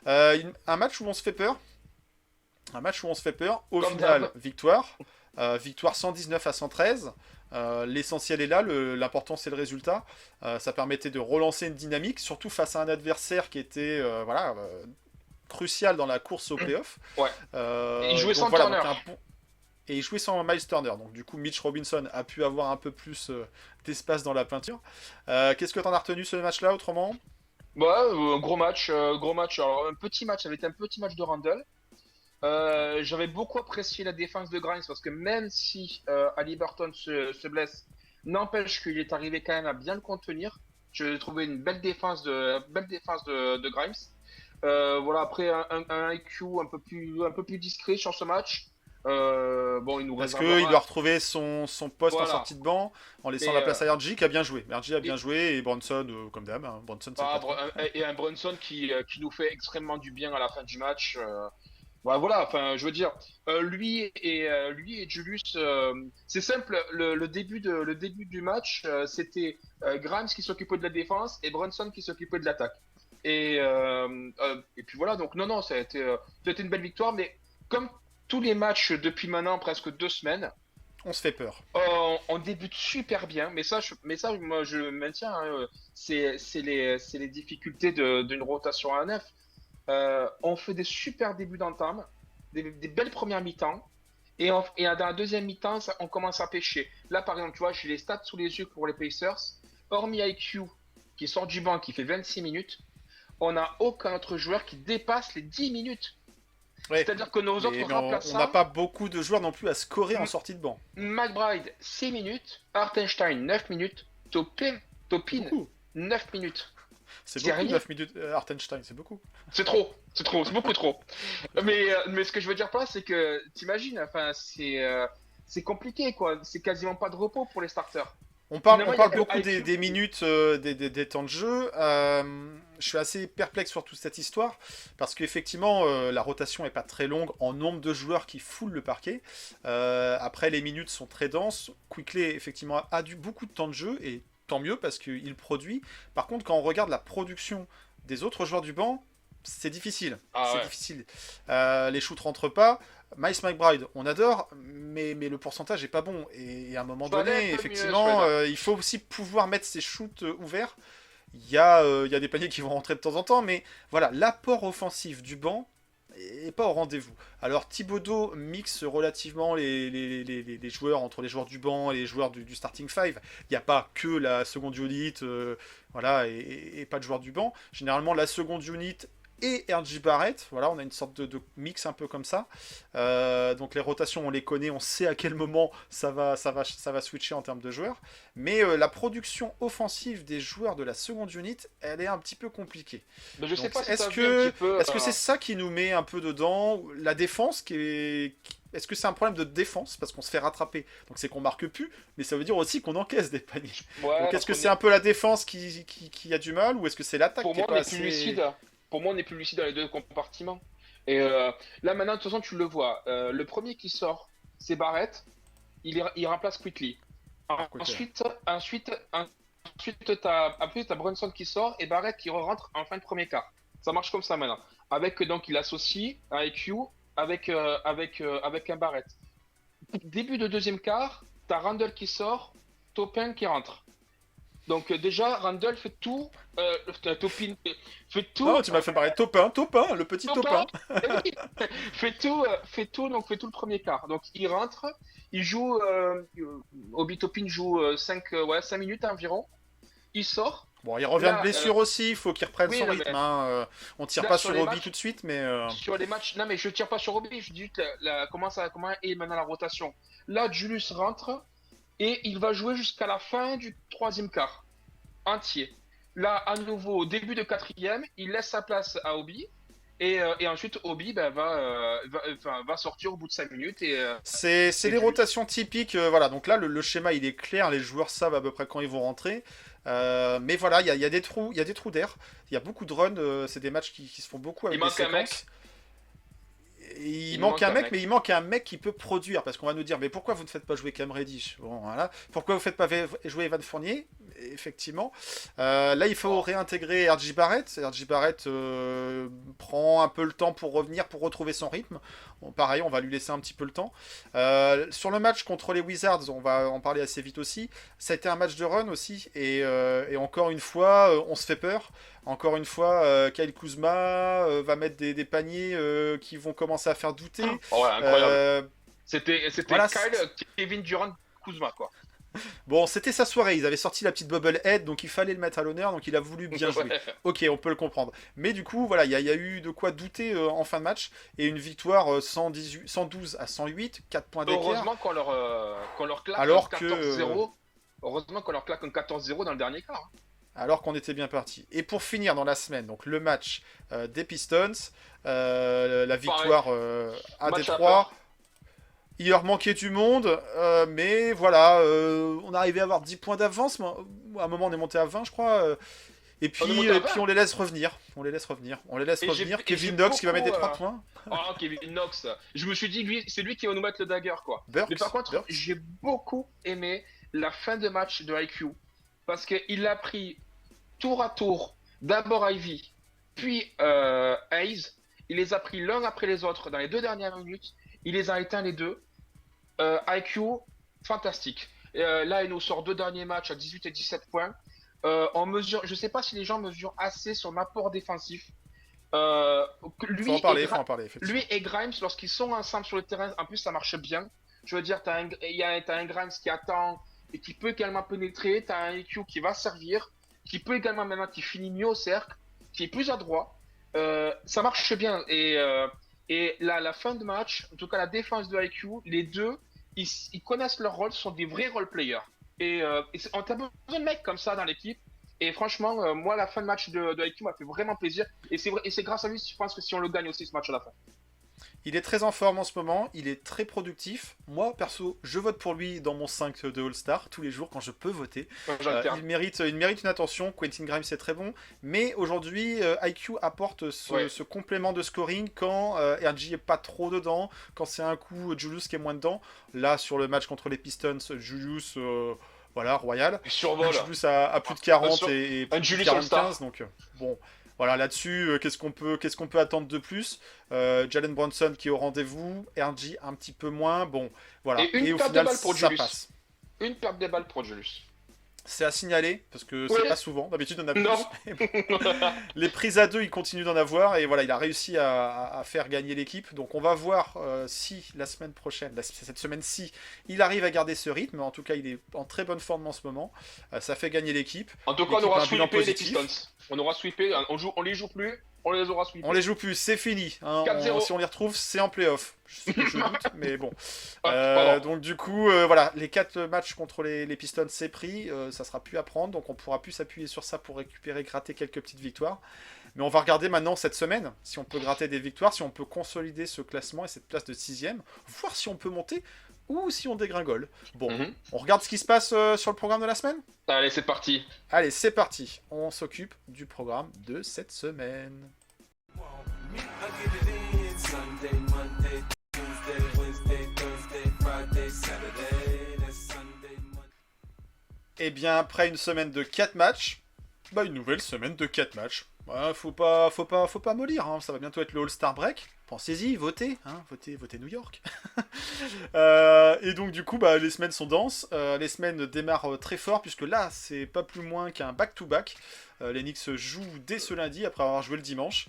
Un match où on se fait peur. Au final, victoire. Victoire 119-113. L'essentiel est là, l'important c'est le résultat. Ça permettait de relancer une dynamique, surtout face à un adversaire qui était crucial dans la course au playoff. Ouais. Il jouait Donc sans voilà, Turner. donc et il jouait sans Miles Turner. Donc du coup, Mitch Robinson a pu avoir un peu plus d'espace dans la peinture. Qu'est-ce que tu en as retenu ce match-là autrement? Ouais, gros match, gros match. Alors, un petit match, ça avait été un petit match de Randle. J'avais beaucoup apprécié la défense de Grimes parce que même si Haliburton se blesse, n'empêche qu'il est arrivé quand même à bien le contenir. J'ai trouvé une belle défense de Grimes. Voilà, après un IQ un peu plus discret sur ce match. Bon, il nous Parce réservera. qu'il doit retrouver son poste en Voilà. sortie de banc en laissant Mais, la place à RG qui a bien joué. RG a bien et- joué et Bronson, comme d'hab, hein, Bronson c'est le Ah, patron. et un Brunson qui nous fait extrêmement du bien à la fin du match. Voilà, enfin, je veux dire, lui et Julius, c'est simple. Le début du match, c'était Grimes qui s'occupait de la défense et Brunson qui s'occupait de l'attaque. Et puis voilà, donc non, ça a été une belle victoire, mais comme tous les matchs depuis maintenant presque 2 semaines, On se fait peur. on débute super bien, mais ça, moi, je maintiens, hein, c'est les difficultés d'une rotation à 9. On fait des super débuts d'entame, des belles premières mi-temps, et dans la deuxième mi-temps, on commence à pêcher. Là, par exemple, tu vois, j'ai les stats sous les yeux pour les Pacers. Hormis IQ, qui sort du banc, qui fait 26 minutes, on n'a aucun autre joueur qui dépasse les 10 minutes. Ouais. C'est-à-dire que nos autres Mais on remplaçants, n'a pas beaucoup de joueurs non plus à scorer en sortie de banc. McBride, 6 minutes, Hartenstein, 9 minutes, Topin, Beaucoup. 9 minutes. C'est C'est beaucoup, rien. 9 minutes. Hartenstein, c'est beaucoup. C'est trop, c'est beaucoup trop. Mais ce que je veux dire par là, c'est que t'imagines, enfin, c'est compliqué, quoi. C'est quasiment pas de repos pour les starters. On parle Finalement, il y a beaucoup IQ. des minutes, des temps de jeu. Je suis assez perplexe sur toute cette histoire parce qu'effectivement, la rotation n'est pas très longue en nombre de joueurs qui foulent le parquet. Après, les minutes sont très denses. Quickley, effectivement, a beaucoup de temps de jeu et tant mieux parce qu'il produit. Par contre, quand on regarde la production des autres joueurs du banc, c'est difficile. Ah C'est ouais. difficile. Les shoots rentrent pas. Miles McBride, on adore, mais le pourcentage est pas bon. Et à un moment Ça allait donné, un peu mieux, effectivement, il faut aussi pouvoir mettre ses shoots ouverts. Il y a des paniers qui vont rentrer de temps en temps, mais voilà, l'apport offensif du banc est pas au rendez-vous. Alors Thibodeau mixe relativement les joueurs entre les joueurs du banc et les joueurs du starting five. Il n'y a pas que la seconde unit, voilà, et pas de joueurs du banc. Généralement, la seconde unit et R.J. Barrett, voilà, on a une sorte de mix un peu comme ça. Donc les rotations, on les connaît, on sait à quel moment ça va switcher en termes de joueurs. Mais la production offensive des joueurs de la seconde unit, elle est un petit peu compliquée. Mais je sais Donc, pas si est-ce t'as vu un que petit peu. est-ce que c'est ça qui nous met un peu dedans? La défense est-ce que c'est un problème de défense parce qu'on se fait rattraper? Donc c'est qu'on marque plus, mais ça veut dire aussi qu'on encaisse des paniers. Ouais, Donc parce est-ce que qu'on c'est un peu la défense qui a du mal ou est-ce que c'est l'attaque Pour qui est moi, on pas est plus assez... lucide. Pour moi, on est plus lucide dans les deux compartiments. Et là, maintenant, de toute façon, tu le vois. Le premier qui sort, c'est Barrett. Il remplace Quickly. Quickly. Ensuite, t'as Brunson qui sort et Barrett qui rentre en fin de premier quart. Ça marche comme ça maintenant. Avec donc, il associe un IQ avec un Barrett. Début de deuxième quart, t'as Randall qui sort, Topin qui rentre. Donc déjà, Randall fait tout, Topin fait tout. Oh, tu m'as fait parler Topin, le petit Topin. Eh oui, fait tout le premier quart. Donc il rentre, il joue, Obi Topin joue 5 minutes environ. Il sort. Bon, il revient Là, de blessure aussi, il faut qu'il reprenne oui, son non, rythme. mais- Hein. On tire Là, pas sur sur les Obi matchs- tout de suite, mais... Sur les matchs, non mais je tire pas sur Obi, je dis juste comment est maintenant la rotation. Là, Julius rentre et il va jouer jusqu'à la fin du troisième quart entier. Là, à nouveau, au début de quatrième, il laisse sa place à Obi. Et ensuite, Obi va sortir au bout de 5 minutes. C'est Et les puis- rotations typiques. Voilà, donc là, le schéma, il est clair. Les joueurs savent à peu près quand ils vont rentrer. Mais voilà, il y a des trous d'air. Il y a beaucoup de runs. C'est des matchs qui se font beaucoup avec Il manque des un mec. séquences. Il manque un mec, mais il manque un mec qui peut produire. Parce qu'on va nous dire, mais pourquoi vous ne faites pas jouer Cam Reddish? Bon, voilà. Pourquoi vous ne faites pas jouer Evan Fournier? effectivement. Là, il faut réintégrer R.J. Barrett. R.J. Barrett prend un peu le temps pour revenir, pour retrouver son rythme. Bon, pareil, on va lui laisser un petit peu le temps. Sur le match contre les Wizards, on va en parler assez vite aussi. Ça a été un match de run aussi. Et encore une fois, on se fait peur. Encore une fois, Kyle Kuzma va mettre des paniers qui vont commencer à faire douter. Oh ouais, incroyable. C'était voilà, Kyle, Kevin Durant, Kuzma, quoi. Bon, c'était sa soirée, ils avaient sorti la petite bubble head, donc il fallait le mettre à l'honneur, donc il a voulu bien jouer. Ok, on peut le comprendre. Mais du coup, voilà, il y a eu de quoi douter en fin de match, et une victoire 112 à 108, 4 points d'écart. Heureusement qu'on leur claque Alors un 14-0. Heureusement qu'on leur claque un 14-0 dans le dernier quart. Hein. Alors qu'on était bien parti. Et pour finir dans la semaine, donc le match des Pistons, la victoire à Match Détroit. Il leur manquait du monde, mais voilà, on arrivait à avoir 10 points d'avance. À un moment, on est monté à 20, je crois. Et puis on les laisse revenir. On les laisse revenir. Kevin Knox qui va mettre des 3 points. Oh, Kevin Knox. Je me suis dit, c'est lui qui va nous mettre le dagger, quoi. Burks, mais par contre, Burks. j'ai beaucoup aimé la fin de match de IQ. Parce qu'il a pris tour à tour, d'abord Ivy, puis Hayes. Il les a pris l'un après les autres dans les 2 dernières minutes. Il les a éteints les deux. IQ, fantastique. Là, il nous sort 2 derniers matchs à 18 et 17 points. En mesure, je ne sais pas si les gens mesurent assez son apport défensif. Faut en parler, lui et Grimes, lorsqu'ils sont ensemble sur le terrain, en plus, ça marche bien. Je veux dire, t'as un Grimes qui attend et qui peut également pénétrer. T'as un IQ qui va servir, qui peut également, maintenant, qui finit mieux au cercle, qui est plus adroit. Ça marche bien. Et la fin de match, en tout cas la défense de IQ, les deux, ils connaissent leur rôle, sont des vrais role-players. Et on a besoin de mecs comme ça dans l'équipe. Et franchement, moi, la fin de match de IQ m'a fait vraiment plaisir. Et c'est grâce à lui, je pense que si on le gagne aussi ce match à la fin. Il est très en forme en ce moment, il est très productif. Moi, perso, je vote pour lui dans mon 5 de All-Star tous les jours quand je peux voter. Il mérite une attention. Quentin Grimes, c'est très bon. Mais aujourd'hui, IQ apporte ce complément de scoring quand RG est pas trop dedans, quand c'est un coup Julius qui est moins dedans. Là, sur le match contre les Pistons, Julius, voilà, royal. Julius a plus de 40 et plus de 45. Donc, bon. Voilà, là-dessus, qu'est-ce qu'on peut attendre de plus? Jalen Brunson qui est au rendez-vous, RG un petit peu moins, bon, voilà. Et au final, ça passe. Une perte des balles pour Julius. C'est à signaler, parce que c'est pas souvent, d'habitude on a plus. Les prises à 2, il continue d'en avoir, et voilà, il a réussi à faire gagner l'équipe. Donc on va voir si la semaine prochaine, cette semaine-ci, il arrive à garder ce rythme. En tout cas, il est en très bonne forme en ce moment. Ça fait gagner l'équipe. En tout cas, on aura sweepé les Pistons. On aura sweepé, on les joue plus, on les aura sweepés. On les joue plus, c'est fini. Hein. Si on les retrouve, c'est en playoff. Je doute, mais bon. Donc du coup, voilà, les 4 matchs contre les Pistons, c'est pris. Ça sera plus à prendre, donc on pourra plus s'appuyer sur ça pour gratter quelques petites victoires. Mais on va regarder maintenant cette semaine, si on peut gratter des victoires, si on peut consolider ce classement et cette place de 6ème, voir si on peut monter ou si on dégringole. Bon, on regarde ce qui se passe sur le programme de la semaine ? Allez, c'est parti. Allez, c'est parti. On s'occupe du programme de cette semaine. Et bien, après une semaine de 4 matchs, une nouvelle semaine de 4 matchs. Faut pas mollir, hein. Ça va bientôt être le All-Star Break. Pensez-y, votez, hein, votez New York. Et donc du coup, les semaines sont denses. Les semaines démarrent très fort, puisque là, c'est pas plus moins qu'un back-to-back. Les Knicks jouent dès ce lundi, après avoir joué le dimanche.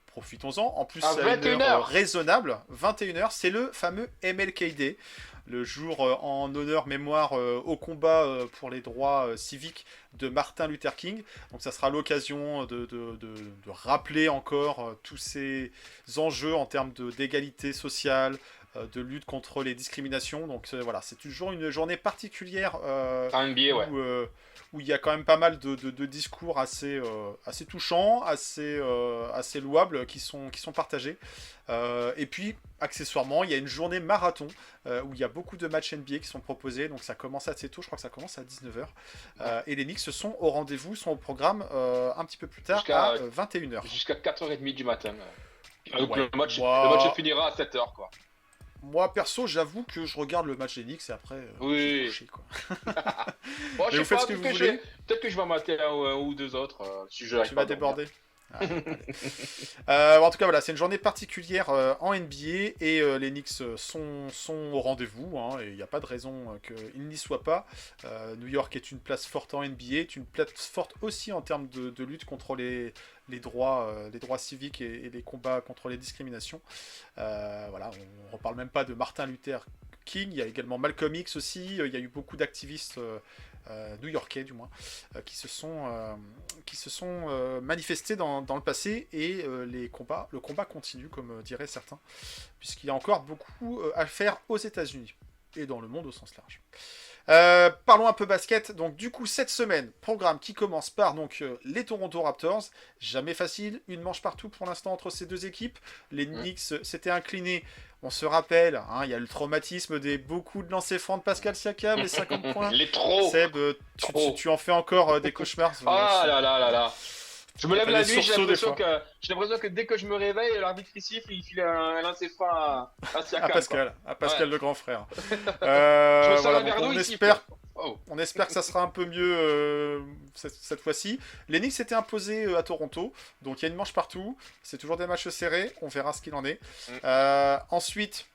Profitons-en. En plus, à une heure raisonnable, 21h, c'est le fameux MLK Day. Le jour en honneur, mémoire au combat pour les droits civiques de Martin Luther King. Donc ça sera l'occasion de rappeler encore tous ces enjeux en termes d'égalité sociale, de lutte contre les discriminations. Donc voilà, c'est toujours une journée particulière où il y a quand même pas mal de discours assez touchants, assez louables qui sont partagés. Et puis, accessoirement, il y a une journée marathon où il y a beaucoup de matchs NBA qui sont proposés. Donc ça commence assez tôt, je crois que ça commence à 19h. Et les Knicks sont au rendez-vous, sont au programme un petit peu plus tard, à 21h. Jusqu'à 4h30 du matin. Donc le match finira à 7h, quoi. Moi, perso, j'avoue que je regarde le match des Knicks et après, Oui. je vais coucher, quoi. Bon, Mais vous faites ce que vous voulez. Peut-être que je vais en mater un ou deux autres si je Tu n'arrive pas vas à dormir. déborder. Allez. En tout cas, voilà, c'est une journée particulière en NBA et les Knicks sont au rendez-vous. Hein, et il n'y a pas de raison qu'ils n'y soient pas. New York est une place forte en NBA, est une place forte aussi en termes de lutte contre les droits civiques et les combats contre les discriminations. Voilà, on ne reparle même pas de Martin Luther King, il y a également Malcolm X aussi, il y a eu beaucoup d'activistes new-yorkais du moins, qui se sont manifestés dans le passé et le combat continue, comme diraient certains, puisqu'il y a encore beaucoup à faire aux États-Unis et dans le monde au sens large. Parlons un peu basket. Donc du coup cette semaine, programme qui commence par donc les Toronto Raptors. Jamais facile, une manche partout pour l'instant entre ces deux équipes. Les Knicks s'étaient inclinés. On se rappelle, hein, il y a le traumatisme des beaucoup de lancers francs de Pascal Siakam, les 50 points. Les trop. Seb, tu en fais encore des cauchemars. Ah là là là là. Je me lève la nuit, j'ai l'impression fois. que dès que je me réveille, l'arbitre ici, il file un lancer franc à Siakam. À Pascal le grand frère. Je me sens voilà, un verre donc d'eau ici. on espère que ça sera un peu mieux cette fois-ci. Les Knicks s'étaient imposés à Toronto, donc il y a une manche partout. C'est toujours des matchs serrés, on verra ce qu'il en est. Ensuite,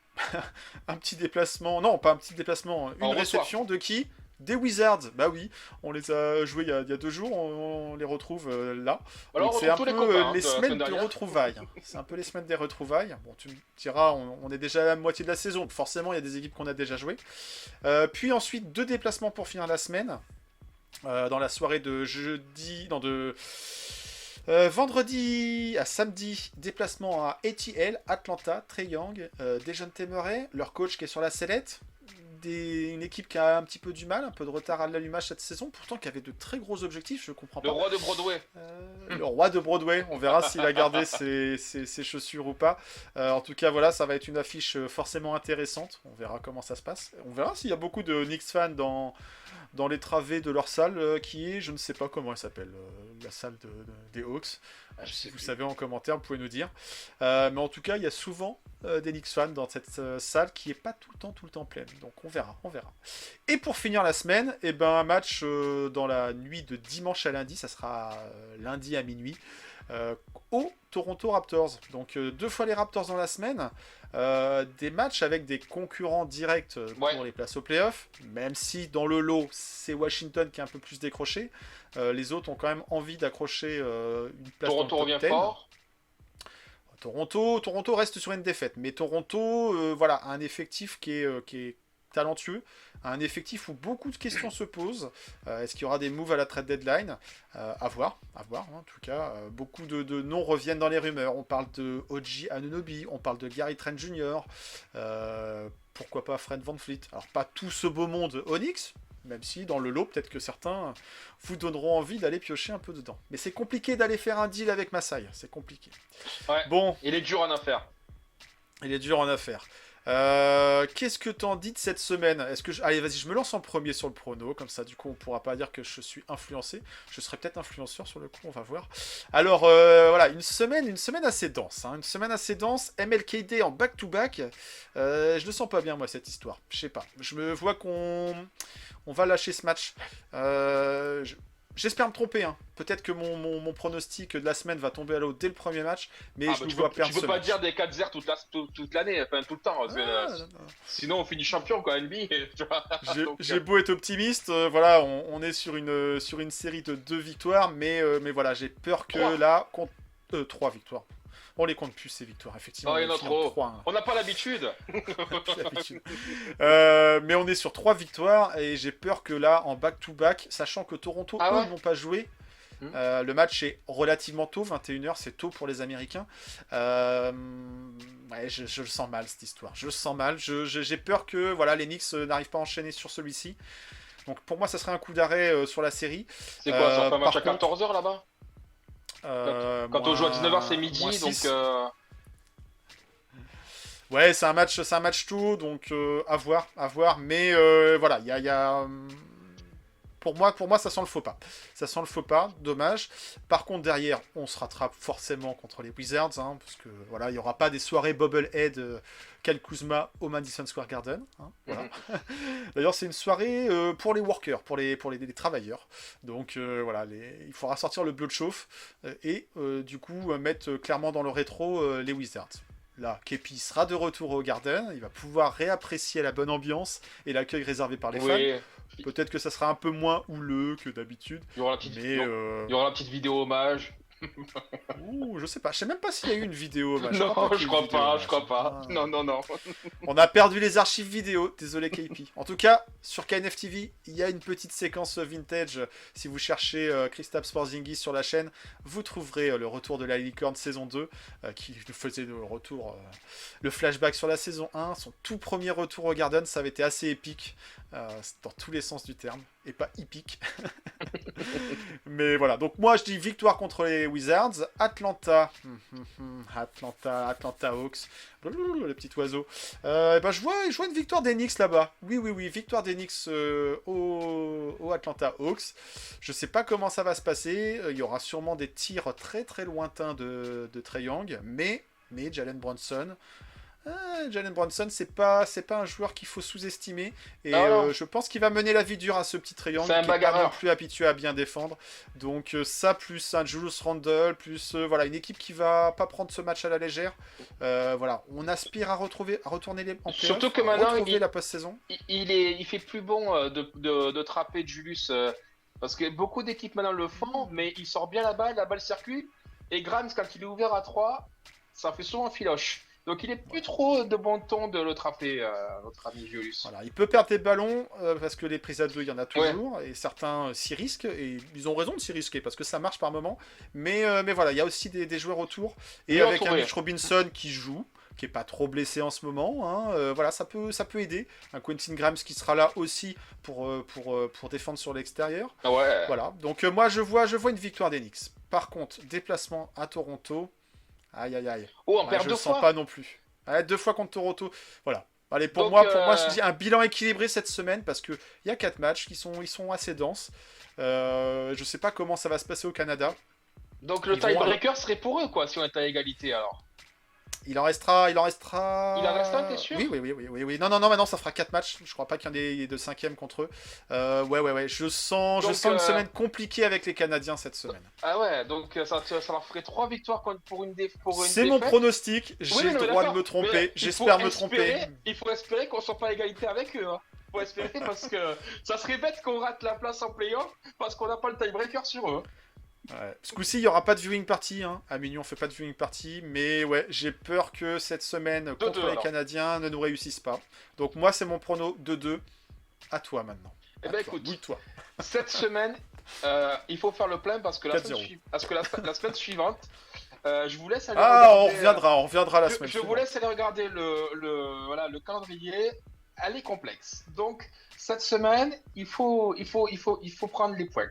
un petit déplacement, non pas un petit déplacement, une réception de qui ? Des Wizards, bah oui, on les a joués il y a 2 jours, on les retrouve là. Alors, donc c'est un peu les la semaines semaine de dernière. retrouvailles. C'est un peu les semaines des retrouvailles. Bon, tu me diras, on est déjà à la moitié de la saison, donc forcément il y a des équipes qu'on a déjà jouées. Puis ensuite 2 déplacements pour finir la semaine. Dans la soirée de vendredi à samedi, déplacement à ATL, Atlanta, Trae Young, Dejounte Murray, leur coach qui est sur la sellette. Une équipe qui a un petit peu du mal, un peu de retard à l'allumage cette saison, pourtant qui avait de très gros objectifs, je comprends pas. Le roi de Broadway. Le roi de Broadway, on verra s'il a gardé ses chaussures ou pas. En tout cas, voilà, ça va être une affiche forcément intéressante. On verra comment ça se passe. On verra s'il y a beaucoup de Knicks fans dans les travées de leur salle, qui est, je ne sais pas comment elle s'appelle, la salle des Hawks. Si vous savez en commentaire, vous pouvez nous dire. Mais en tout cas, il y a souvent des Knicks fans dans cette salle qui est pas tout le temps pleine. Donc on verra. Et pour finir la semaine, un match dans la nuit de dimanche à lundi, ça sera lundi à minuit, au Toronto Raptors. Donc 2 fois les Raptors dans la semaine. Des matchs avec des concurrents directs pour les places aux playoffs, même si dans le lot c'est Washington qui est un peu plus décroché. Les autres ont quand même envie d'accrocher une place Toronto dans le top revient 10. fort. Toronto reste sur une défaite, mais Toronto a un effectif qui est talentueux, un effectif où beaucoup de questions se posent. Est-ce qu'il y aura des moves à la trade deadline? À voir, hein, en tout cas. Beaucoup de noms reviennent dans les rumeurs. On parle de OG Anunoby, on parle de Gary Trent Jr., pourquoi pas Fred VanVleet. Alors pas tout ce beau monde Onyx, même si dans le lot, peut-être que certains vous donneront envie d'aller piocher un peu dedans. Mais c'est compliqué d'aller faire un deal avec Masai, c'est compliqué. Ouais. Bon. Il est dur en affaire. Il est dur en affaire. Qu'est-ce que t'en dis de cette semaine? Allez, vas-y, je me lance en premier sur le prono, comme ça, du coup, on pourra pas dire que je suis influencé. Je serai peut-être influenceur sur le coup, on va voir. Alors, voilà, une semaine assez dense. Une semaine assez dense. MLKD en back-to-back. Je le sens pas bien, moi, cette histoire. Je sais pas. Je me vois qu'on va lâcher ce match. J'espère me tromper. Peut-être que mon pronostic de la semaine va tomber à l'eau dès le premier match, mais je me vois perdre. Tu peux pas dire des 4-0 toute l'année, enfin tout le temps. Non. Sinon, on finit champion quoi, NBA. J'ai beau être optimiste, voilà, on est sur une série de 2 victoires, mais voilà, j'ai peur que 3. là, 3 victoires. On les compte plus ces victoires, effectivement. Oh, il y en a trop. 3, on n'a pas l'habitude. Mais on est sur 3 victoires et j'ai peur que là, en back-to-back, sachant que Toronto, eux, n'ont pas joué. Le match est relativement tôt, 21h, c'est tôt pour les Américains. Je le sens mal cette histoire. Je le sens mal. J'ai peur que les Knicks n'arrivent pas à enchaîner sur celui-ci. Donc pour moi, ça serait un coup d'arrêt sur la série. C'est quoi, ça fait un match à 14h là-bas? Quand on joue à 19h, c'est midi, donc. Ouais, c'est un match tôt, donc à voir. Mais voilà, il y a pour moi, ça sent le faux pas. Ça sent le faux pas, dommage. Par contre, derrière, on se rattrape forcément contre les Wizards, hein, parce que voilà, il n'y aura pas des soirées Bobblehead Kyle Kuzma au Madison Square Garden. Hein, voilà. D'ailleurs, c'est une soirée pour les workers, pour les travailleurs. Donc voilà, il faudra sortir le bleu de chauffe et du coup mettre clairement dans le rétro les Wizards. Là, Kepi sera de retour au Garden, il va pouvoir réapprécier la bonne ambiance et l'accueil réservé par les fans. Peut-être que ça sera un peu moins houleux que d'habitude. Il y aura la petite, mais il y aura la petite vidéo hommage. Ouh, je sais pas même pas s'il y a eu une vidéo hommage. Non, je crois pas. Ah. Non. On a perdu les archives vidéo, désolé KP. En tout cas, sur KNF TV, il y a une petite séquence vintage. Si vous cherchez Kristaps Porzingis sur la chaîne, vous trouverez le retour de la Licorne saison 2, qui nous faisait le retour, le flashback sur la saison 1, son tout premier retour au Garden, ça avait été assez épique, dans tous les sens du terme, et pas hippique. Mais voilà, donc moi je dis victoire contre les Wizards, Atlanta Hawks, le petit oiseau. Je vois une victoire des Knicks là-bas. Oui, victoire des Knicks au Atlanta Hawks. Je sais pas comment ça va se passer. Il y aura sûrement des tirs très très lointains de Trae Young, mais Jalen Brunson. Jalen Brunson, c'est pas un joueur qu'il faut sous-estimer. Et je pense qu'il va mener la vie dure à ce petit triangle qui n'est pas non plus habitué à bien défendre. Donc ça, plus un Julius Randle, plus voilà, une équipe qui va pas prendre ce match à la légère. Voilà, on aspire à retourner en playoff, surtout que maintenant, la post-saison. Il fait plus bon de trapper Julius. Parce que beaucoup d'équipes maintenant le font, mais il sort bien la balle circule. Et Grimes, quand il est ouvert à 3, ça fait souvent filoche. Donc il est plus trop de bon ton de le trapper, notre ami Julius. Voilà, il peut perdre des ballons parce que les prises à deux, il y en a toujours, et certains s'y risquent, et ils ont raison de s'y risquer parce que ça marche par moment. Mais voilà, il y a aussi des joueurs autour, et avec un Mitch Robinson qui joue, qui est pas trop blessé en ce moment, hein, voilà, ça peut aider. Un Quentin Grimes qui sera là aussi pour défendre sur l'extérieur. Ouais. Voilà, donc moi je vois une victoire des Knicks. Par contre, déplacement à Toronto. Aïe. Oh, on perd je deux sens fois. pas non plus. 2 fois contre Toronto. Voilà. Allez, pour moi, je dis un bilan équilibré cette semaine parce qu'il y a 4 matchs qui sont assez denses. Je sais pas comment ça va se passer au Canada. Donc le tiebreaker serait pour eux, quoi, si on est à égalité alors. Il en restera. Il en reste un, t'es sûr? Oui. Non, maintenant ça fera 4 matchs. Je crois pas qu'il y en ait de 5e contre eux. Ouais. Je sens une semaine compliquée avec les Canadiens cette semaine. Ah ouais, donc ça leur ferait 3 victoires pour une défaite. C'est mon pronostic. J'ai le droit de me tromper. J'espère me tromper. Il faut espérer qu'on soit pas à égalité avec eux. Hein. Il faut espérer parce que ça serait bête qu'on rate la place en play-off parce qu'on n'a pas le tiebreaker sur eux. Ouais. Ce coup-ci, il n'y aura pas de viewing party. Hein. À Mignon, on fait pas de viewing party. Mais ouais, j'ai peur que cette semaine contre les Canadiens ne nous réussisse pas. Donc moi, c'est mon prono 2-2. À toi maintenant. Eh ben écoute, bouille-toi. Cette semaine, il faut faire le plein parce que la semaine suivante, je vous laisse aller regarder... on reviendra la semaine suivante. Je vous laisse aller regarder le calendrier. Elle est complexe. Donc cette semaine, il faut prendre les points.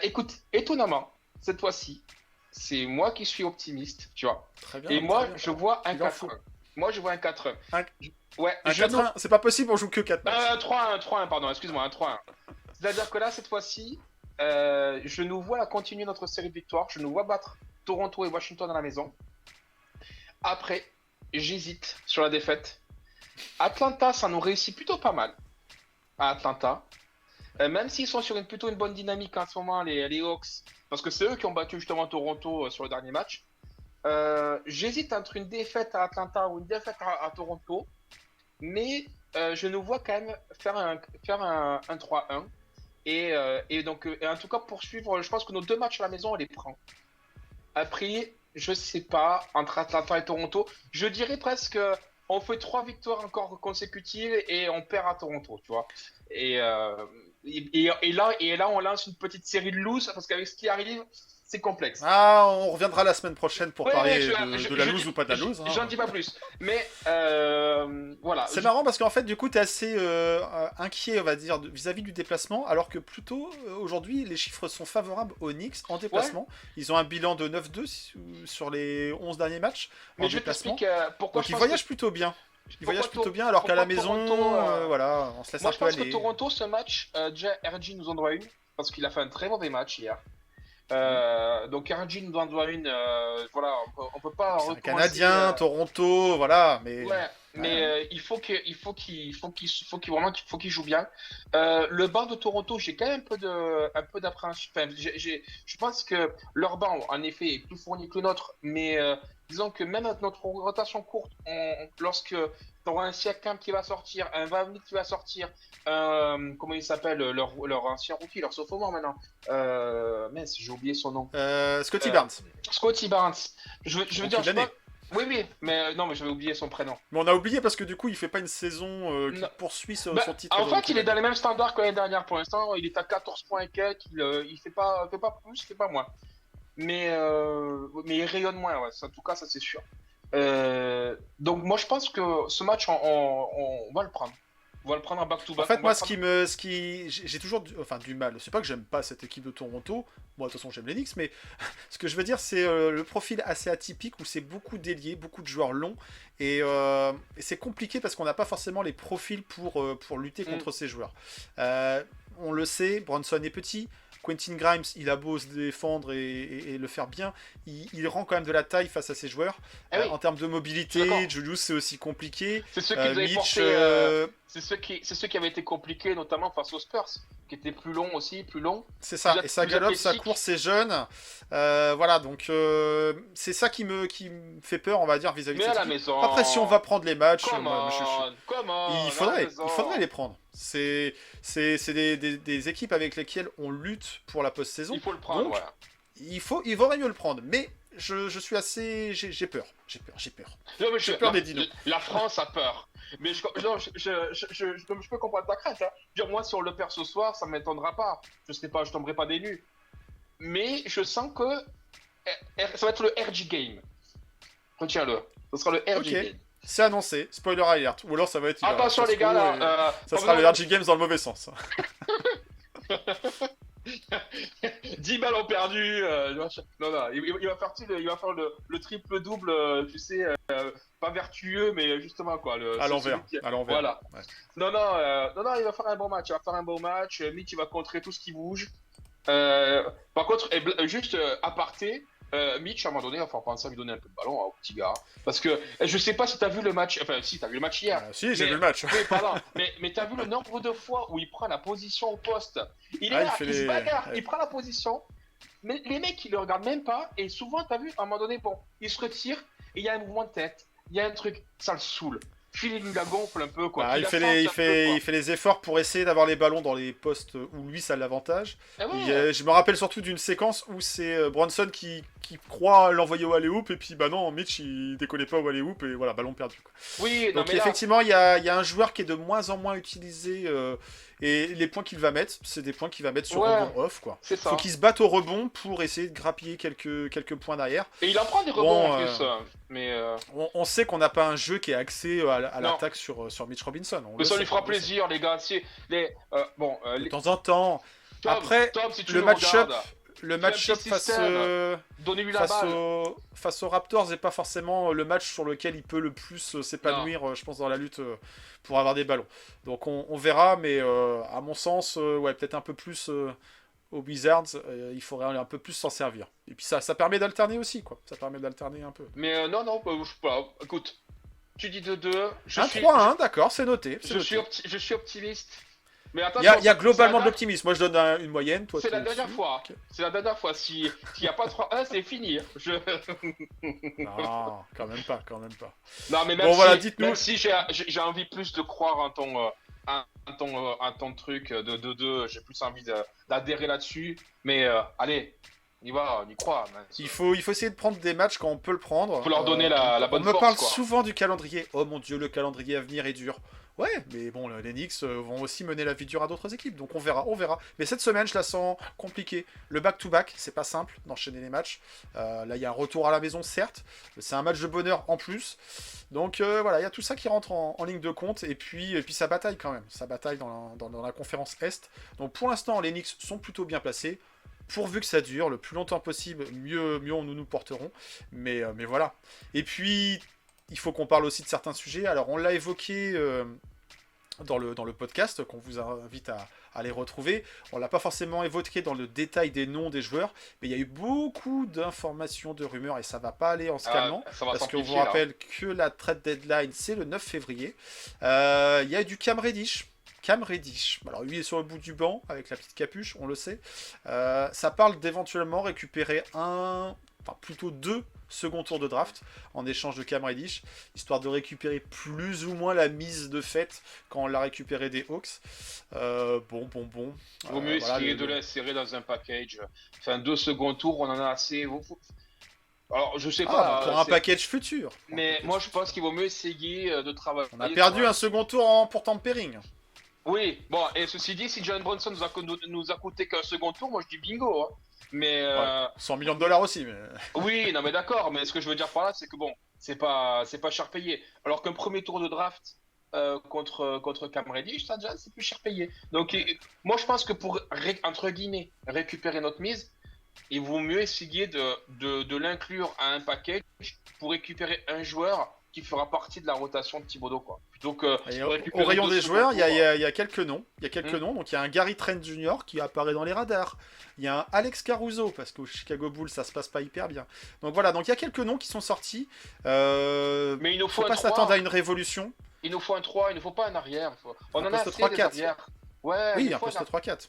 Écoute, étonnamment, cette fois-ci, c'est moi qui suis optimiste, tu vois. Très bien. Et moi, je vois un 4-1. Moi, je vois un 4-1. Ouais, un 4-1, c'est pas possible, on joue que 4 matchs. 3-1, pardon, excuse-moi, un 3-1. C'est-à-dire que là, cette fois-ci, je nous vois continuer notre série de victoires. Je nous vois battre Toronto et Washington à la maison. Après, j'hésite sur la défaite. Atlanta, ça nous réussit plutôt pas mal. À Atlanta. Même s'ils sont sur plutôt une bonne dynamique en ce moment, les Hawks, parce que c'est eux qui ont battu justement Toronto sur le dernier match. J'hésite entre une défaite à Atlanta ou une défaite à Toronto, mais je nous vois quand même faire un 3-1 et donc en tout cas poursuivre. Je pense que nos 2 matchs à la maison on les prend. Après, je sais pas, entre Atlanta et Toronto, je dirais presque on fait 3 victoires encore consécutives et on perd à Toronto, tu vois. Et là, on lance une petite série de loose parce qu'avec ce qui arrive, c'est complexe. On reviendra la semaine prochaine pour parler de la loose ou pas de la loose. J'en dis pas plus. Mais voilà. C'est marrant parce qu'en fait, du coup, tu es assez inquiet, on va dire, vis-à-vis du déplacement, alors que plutôt, aujourd'hui, les chiffres sont favorables aux Knicks en déplacement. Ouais. Ils ont un bilan de 9-2 sur les 11 derniers matchs en déplacement. Pourquoi donc ils voyagent plutôt bien. ils voyagent Pourquoi plutôt bien, alors qu'à la pourquoi maison, Toronto, voilà, on se laisse Moi, un je peu pense que aller. Toronto, ce match, déjà, RG nous en doit une, parce qu'il a fait un très mauvais match hier. Donc, RG nous en doit une, voilà, on peut pas C'est un recommencer. Canadien, Toronto, voilà, mais... Ouais, mais il faut qu'il vraiment faut qu'il joue bien. Le banc de Toronto, j'ai quand même un peu d'appréhension. Enfin, je pense que leur banc, en effet, est plus fourni que le nôtre, mais disons que même avec notre rotation courte, lorsque tu auras un Siakam qui va sortir, un Van Vliet qui va sortir, comment il s'appelle, leur ancien rookie, leur sophomore maintenant. Mince, j'ai oublié son nom. Scotty Euh, Barnes. Scotty Barnes. Je veux Rookie dire, de l'année. oui, oui, mais non, mais j'avais oublié son prénom. Mais on a oublié parce que du coup, il fait pas une saison qui Non. poursuit Bah, son titre. en de fait, rookie il est de dans l'année. les mêmes standards que l'année dernière pour l'instant. Il est à 14 points et quelques. Il fait pas plus, il fait pas moins. Mais il rayonne moins, ouais. En tout cas, ça c'est sûr. Donc moi, je pense que ce match, on va le prendre. On va le prendre en En back-to-back. fait, On va moi, le prendre. j'ai toujours du mal. C'est pas que j'aime pas cette équipe de Toronto. Moi, de toute façon, j'aime les Knicks, mais ce que je veux dire, c'est le profil assez atypique où c'est beaucoup d'ailiers, beaucoup de joueurs longs, et c'est compliqué parce qu'on n'a pas forcément les profils pour lutter contre ces joueurs. On le sait, Bronson est petit. Quentin Grimes, il a beau se défendre et le faire bien, il rend quand même de la taille face à ses joueurs. Eh oui, En termes de je suis mobilité, d'accord. Julius, c'est aussi compliqué. C'est ceux qui nous avaient Mitch, porté. C'est ceux qui avaient été compliqués, notamment face aux Spurs, qui étaient plus longs aussi, plus longs. c'est ça, Plus et ça plus galope, ça athlétiques. court, c'est jeune. Voilà, donc c'est ça qui me fait peur, on va dire, vis-à-vis de Mais à cette la équipe. maison. Après, si on va prendre les matchs, Come moi, on, come on, il à la maison. faudrait les prendre. C'est des équipes avec lesquelles on lutte pour la post-saison. Il faut le prendre, Donc, voilà. il vaudrait mieux le prendre. Mais je suis assez... J'ai peur. Non, mais J'ai peur des dinos. La France a peur. Mais non, je peux comprendre ta crainte. Hein. Je veux dire, moi, si on le perd ce soir, ça ne m'étonnera pas. Je tomberai pas des nues. Mais je sens que ça va être le RG Game. Retiens-le. Ce sera le RG Ok. Game. C'est annoncé, spoiler alert. Ou alors ça va être... Attention, les gars, là. Ça sera le RG Games dans le mauvais sens. 10 ballons perdus. Non, il va faire le triple-double, tu sais, pas vertueux, mais justement, quoi. À l'envers. Voilà. Ouais. Non, il va faire un bon match. Mitch, il va contrer tout ce qui bouge. Par contre, juste aparté, Mitch, à un moment donné, il va falloir penser à lui donner un peu de ballon au petit gars. Parce que je sais pas si t'as vu le match. Enfin, si, t'as vu le match hier. Si, j'ai Mais- vu le match. Oui, pardon. Mais t'as vu le nombre de fois où il prend la position au poste. Il est Ah, là, il fait il se les- bagarre, ouais. il prend la position. Mais les mecs, ils le regardent même pas. Et souvent, t'as vu, à un moment donné, bon, il se retire et il y a un mouvement de tête. Il y a un truc, ça le saoule. Feeling la gonfle un peu, quoi. Bah, Qu'il il la fait sente les, un peu, il fait les efforts pour essayer d'avoir les ballons dans les postes où lui ça a l'avantage. quoi. Eh ouais. Je me rappelle surtout d'une séquence où c'est Bronson qui croit l'envoyer au alley-oop et puis bah non, Mitch il décollait pas au alley-oop et voilà, ballon perdu. Quoi. Oui, non, Donc mais là, effectivement, il y a un joueur qui est de moins en moins utilisé et les points qu'il va mettre, c'est des points qu'il va mettre sur Ouais. rebond off. Quoi. c'est ça. Faut qu'il se batte au rebond pour essayer de grappiller quelques points derrière. Et il en prend des rebonds Bon, en plus. Mais On sait qu'on n'a pas un jeu qui est axé à Non. l'attaque sur Mitch Robinson. On mais le ça sait, lui fera on le sait. plaisir, les gars. Si, De temps en temps. Tom, Après, Tom, si tu le le match-up regardes, le petit match-up système. Donnez-lui la balle. face aux Raptors n'est pas forcément le match sur lequel il peut le plus s'épanouir, je pense, dans la lutte pour avoir des ballons. Donc on verra, mais à mon sens, ouais, peut-être un peu plus aux Wizards, il faudrait un peu plus s'en servir. Et puis ça permet d'alterner aussi, quoi. Ça permet d'alterner un peu. Mais non, je sais pas. Écoute, tu dis 2-2. Un 3-1, d'accord, c'est noté. c'est noté. Je suis optimiste. Mais Il attention, y a globalement de c'est l'optimisme. Moi, je donne une moyenne. Toi, c'est t'es la dernière au-dessus. fois. Ok. C'est la dernière fois. S'il n'y a pas 3-1, c'est fini. Non, quand même pas. Non, mais même Bon, si, voilà, dites-nous. même si j'ai envie plus de croire en ton truc de 2-2, j'ai plus envie d'adhérer là-dessus. Mais allez, on y va, on y croit. Il faut essayer de prendre des matchs quand on peut le prendre. Faut leur donner la bonne On me force, parle quoi. souvent du calendrier. Oh mon dieu, le calendrier à venir est dur. Ouais, mais bon, les Knicks vont aussi mener la vie dure à d'autres équipes, donc on verra. Mais cette semaine, je la sens compliquée. Le back-to-back, c'est pas simple d'enchaîner les matchs. Là, il y a un retour à la maison, certes. C'est un match de bonheur en plus. Donc voilà, il y a tout ça qui rentre en ligne de compte. Et puis ça bataille quand même. Ça bataille dans la conférence Est. Donc pour l'instant, les Knicks sont plutôt bien placés. Pourvu que ça dure le plus longtemps possible, mieux nous porterons. Mais voilà. Et puis, il faut qu'on parle aussi de certains sujets. Alors, on l'a évoqué dans le podcast, qu'on vous invite à aller retrouver. On l'a pas forcément évoqué dans le détail des noms des joueurs, mais il y a eu beaucoup d'informations, de rumeurs, et ça va pas aller en se calmant, ça va parce qu'on vous s'amplifier, là. rappelle que la trade deadline, c'est le 9 février. Il y a du Cam Reddish. Cam Reddish. Alors lui il est sur le bout du banc, avec la petite capuche, on le sait. Ça parle d'éventuellement récupérer plutôt 2 second tour de draft en échange de Cam Reddish, histoire de récupérer plus ou moins la mise de fait quand on l'a récupéré des Hawks. Bon. Vaut mieux Voilà, essayer de l'insérer dans un package. Enfin, 2 seconds tours, on en a assez. Alors, je sais pas. pour un package futur. Mais moi, je pense qu'il vaut mieux essayer de travailler. On a perdu un second tour pour tampering. Oui, bon, et ceci dit, si Jalen Brunson nous a coûté qu'un second tour, moi je dis bingo. Hein. Mais. 100 millions de dollars aussi. Mais... Oui, non, mais d'accord, mais ce que je veux dire par là, c'est que bon, c'est pas cher payé. Alors qu'un premier tour de draft contre Cam Reddish, ça déjà, c'est plus cher payé. Donc, moi je pense que pour, entre guillemets, récupérer notre mise, il vaut mieux essayer de l'inclure à un package pour récupérer un joueur qui fera partie de la rotation de Thibodeau, quoi. Plutôt que au rayon des joueurs, il y a quelques noms. Il y a quelques noms. Donc il y a un Gary Trent Jr. qui apparaît dans les radars. Il y a un Alex Caruso, parce qu'au Chicago Bulls, ça se passe pas hyper bien. Donc voilà, donc il y a quelques noms qui sont sortis. Mais il nous faut pas s'attendre à une révolution. Il nous faut un 3, il nous faut pas un arrière. On en a assez 3-4. des arrières. Ouais, Oui, un poste 3-4.